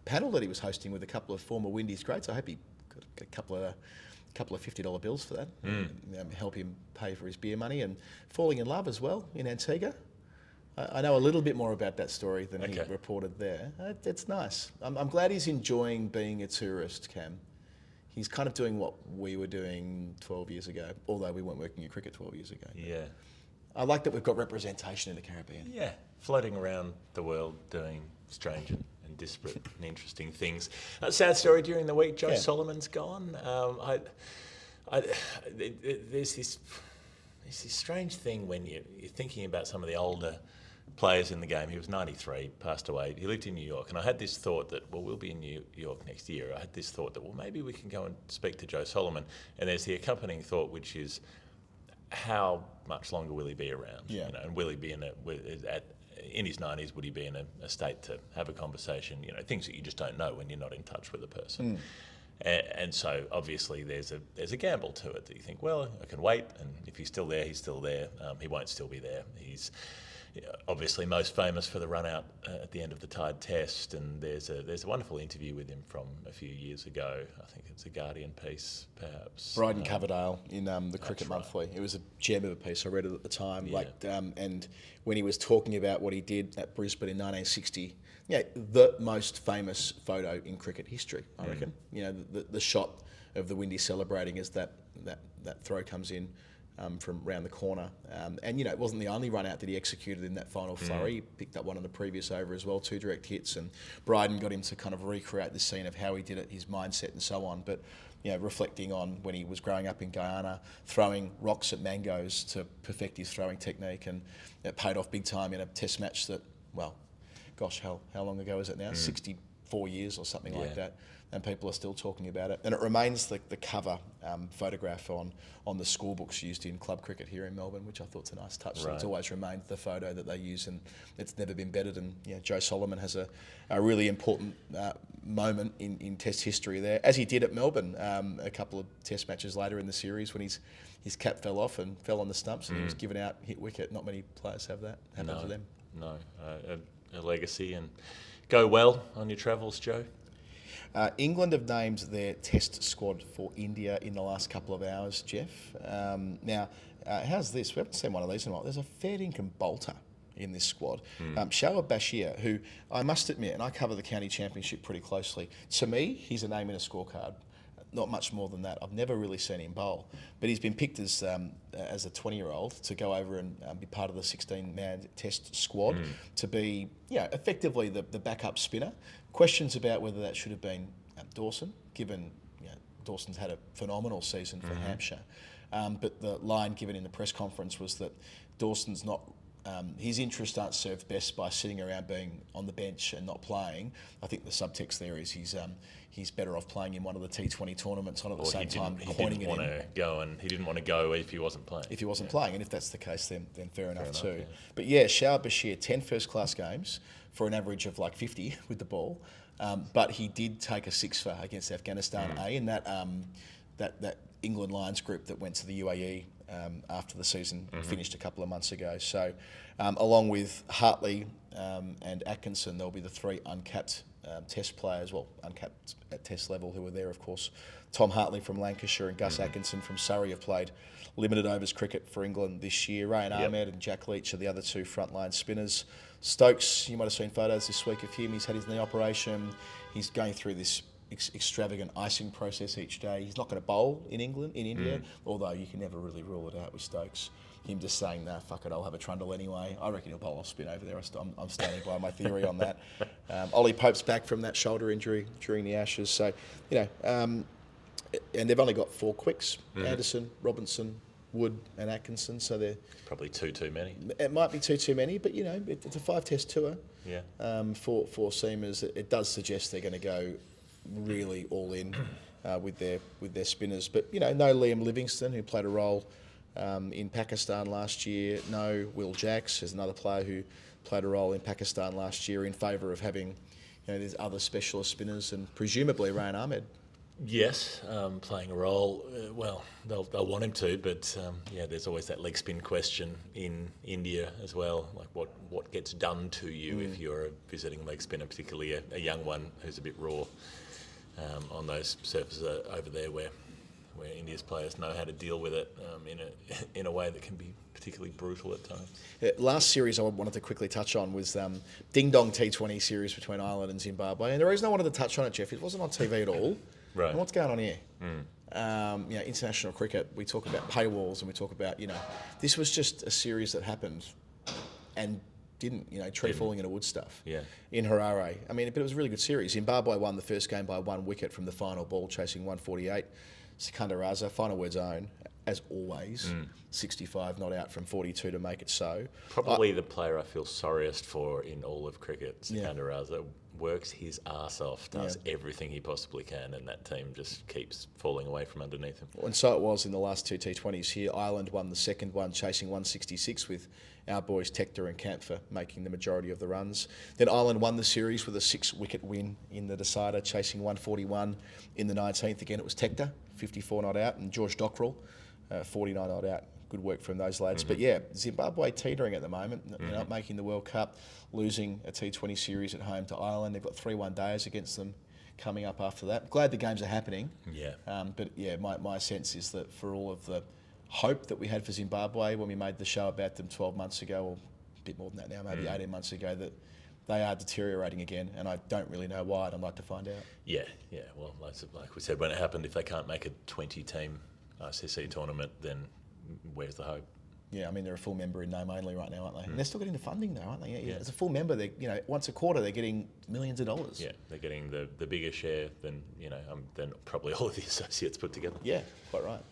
panel that he was hosting with a couple of former Windies greats, I hope he got a couple of $50 bills for that. Help him pay for his beer money, and falling in love as well in Antigua. I know a little bit more about that story than he reported there. It's nice. I'm glad he's enjoying being a tourist, Cam. He's kind of doing what we were doing 12 years ago, although we weren't working in cricket 12 years ago. Yeah. I like that we've got representation in the Caribbean. Yeah, floating around the world doing strange and disparate and interesting things. Sad story during the week, Joe Solomon's gone. There's this strange thing when you're thinking about some of the older players in the game. He was 93, passed away. He lived in New York, and I had this thought that, well, we'll be in New York next year. I had this thought that, well, maybe we can go and speak to Joe Solomon. And there's the accompanying thought, which is, how much longer will he be around? Yeah. And will he be in his 90s? Would he be in a state to have a conversation? Things that you just don't know when you're not in touch with a person. And so obviously there's a gamble to it that you think, well, I can wait, and if he's still there, he's still there. He won't still be there. He's obviously most famous for the run out at the end of the Tide Test, and there's a wonderful interview with him from a few years ago. I think it's a Guardian piece, perhaps. Bryden Coverdale in the Cricket Monthly. It was a gem of a piece. I read it at the time. Yeah. And when he was talking about what he did at Brisbane in 1960, the most famous photo in cricket history, I reckon. The shot of the Windies celebrating as that throw comes in from round the corner. It wasn't the only run out that he executed in that final flurry. He picked up one on the previous over as well, 2 direct hits, and Bryden got him to kind of recreate the scene of how he did it, his mindset and so on. But reflecting on when he was growing up in Guyana, throwing rocks at mangoes to perfect his throwing technique, and it paid off big time in a test match that, well, gosh, how long ago is it now? 64 years or something like that. And people are still talking about it. And it remains the cover photograph on the score books used in club cricket here in Melbourne, which I thought's a nice touch. Right. So it's always remained the photo that they use, and it's never been bettered. And Joe Solomon has a really important moment in Test history there, as he did at Melbourne a couple of Test matches later in the series when his cap fell off and fell on the stumps, and he was given out, hit wicket. Not many players have that happen to them. No, a legacy. And go well on your travels, Joe. England have named their test squad for India in the last couple of hours, Jeff. Now, how's this? We haven't seen one of these in a while. There's a fair dinkum bolter in this squad. Shoaib Bashir, who I must admit, and I cover the county championship pretty closely, to me, he's a name in a scorecard. Not much more than that. I've never really seen him bowl, but he's been picked as a 20-year-old to go over and be part of the 16-man test squad, to be effectively the backup spinner. Questions about whether that should have been Dawson, given Dawson's had a phenomenal season for Hampshire, but the line given in the press conference was that Dawson's not. His interests aren't served best by sitting around being on the bench and not playing. I think the subtext there is he's better off playing in one of the T20 tournaments on at the same time. He didn't want to go if he wasn't playing. If he wasn't playing, and if that's the case, then fair enough too. Yeah. But Shoaib Bashir, 10 first-class games for an average of like 50 with the ball, but he did take a 6 for against Afghanistan A in that England Lions group that went to the UAE after the season finished a couple of months ago. So along with Hartley and Atkinson, there'll be the 3 uncapped Test players, well, uncapped at Test level, who are there, of course. Tom Hartley from Lancashire and Gus Atkinson from Surrey have played limited overs cricket for England this year. Rayan Ahmed and Jack Leach are the other 2 frontline spinners. Stokes, you might have seen photos this week of him. He's had his knee operation. He's going through this extravagant icing process each day. He's not going to bowl in India, although you can never really rule it out with Stokes. Him just saying, nah, fuck it, I'll have a trundle anyway. I reckon he'll bowl off spin over there. I'm standing by my theory on that. Ollie Pope's back from that shoulder injury during the Ashes. So, and they've only got 4 quicks, Anderson, Robinson, Wood and Atkinson. So they're... Probably too many. It might be too many, but, it's a 5-test tour. Yeah. For seamers. It does suggest they're going to go really all in with their spinners. But, no Liam Livingstone, who played a role in Pakistan last year. No Will Jacks, is another player who played a role in Pakistan last year, in favour of having these other specialist spinners, and presumably Rayan Ahmed. Yes, playing a role. Well, they'll want him to, but there's always that leg spin question in India as well. Like what gets done to you if you're a visiting leg spinner, particularly a young one who's a bit raw on those surfaces over there where India's players know how to deal with it in a way that can be particularly brutal at times. Last series I wanted to quickly touch on was Ding Dong T20 series between Ireland and Zimbabwe. And the reason I wanted to touch on it, Jeff, it wasn't on TV at all. Right. And what's going on here? International cricket, we talk about paywalls and we talk about, this was just a series that happened and didn't, tree falling in a wood stuff. Yeah. In Harare. I mean, but it was a really good series. Zimbabwe won the first game by 1 wicket from the final ball, chasing 148. Sikandar Raza, final word's own, as always. 65 not out from 42 to make it so. Probably the player I feel sorriest for in all of cricket, Sikandar Raza, works his arse off, does everything he possibly can, and that team just keeps falling away from underneath him. And so it was in the last 2 T20s here. Ireland won the second one, chasing 166 with our boys Tector and Kampfer making the majority of the runs. Then Ireland won the series with a 6-wicket win in the decider, chasing 141 in the 19th. Again, it was Tector, 54 not out, and George Dockrell, 49 not out. Good work from those lads. But Zimbabwe teetering at the moment. They're not making the World Cup, losing a T20 series at home to Ireland. They've got 3 one-dayers against them coming up after that. Glad the games are happening. My sense is that for all of the hope that we had for Zimbabwe when we made the show about them 12 months ago, or a bit more than that now, maybe 18 months ago, that they are deteriorating again, and I don't really know why. I'd like to find out. Well, like we said, when it happened, if they can't make a 20-team ICC tournament, then where's the hope? Yeah, I mean, they're a full member in name only right now, aren't they? And they're still getting the funding though, aren't they? Yeah. As a full member, they once a quarter they're getting millions of dollars. Yeah, they're getting the bigger share than than probably all of the associates put together. Yeah, quite right.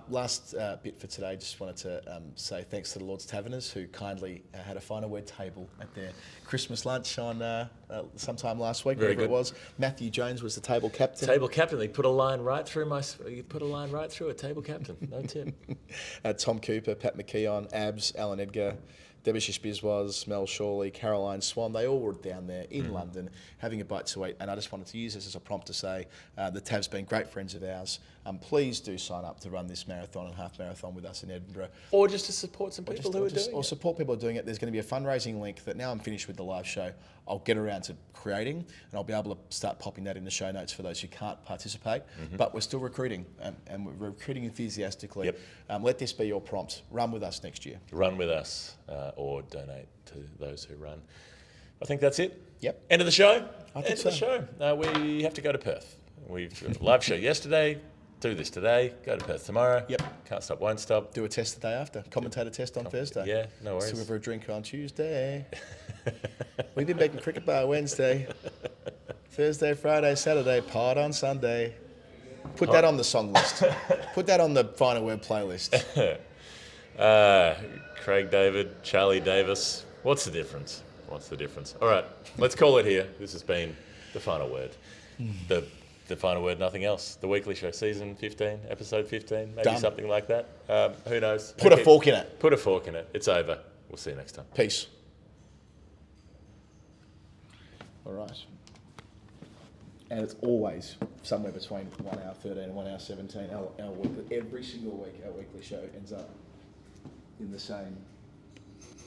Last bit for today, just wanted to say thanks to the Lord's Taverners, who kindly had a final word table at their Christmas lunch on sometime last week, whatever it was. Matthew Jones was the table captain. Table captain, they put a line right through a table captain. No tip. Tom Cooper, Pat McKeon, Abs, Alan Edgar, Debashish Biswas, Mel Shawley, Caroline Swan, they all were down there in London having a bite to eat. And I just wanted to use this as a prompt to say the Tav's been great friends of ours. Please do sign up to run this marathon and half marathon with us in Edinburgh. Or just to support some people who are doing it. Or support people who are doing it. There's going to be a fundraising link that now I'm finished with the live show, I'll get around to creating, and I'll be able to start popping that in the show notes for those who can't participate. But we're still recruiting, and we're recruiting enthusiastically. Let this be your prompt. Run with us next year. Run with us, or donate to those who run. I think that's it. Yep. End of the show. End of the show. We have to go to Perth. We've got a live show yesterday. Do this today. Go to Perth tomorrow. Yep. Can't stop, won't stop. Do a test the day after. Commentator test on Thursday. Yeah, no worries. Still for a drink on Tuesday. We've been making cricket bar Wednesday. Thursday, Friday, Saturday. Pod on Sunday. Put that on the song list. Put that on the final word playlist. Craig David, Charlie Davis. What's the difference? All right, let's call it here. This has been the final word. The final word, nothing else. The weekly show, season 15, episode 15, maybe something like that. Who knows? Put a fork in it. Put a fork in it. It's over. We'll see you next time. Peace. All right. and it's always somewhere between 1 hour 13 and 1 hour 17. Our weekly, every single week, our weekly show ends up in the same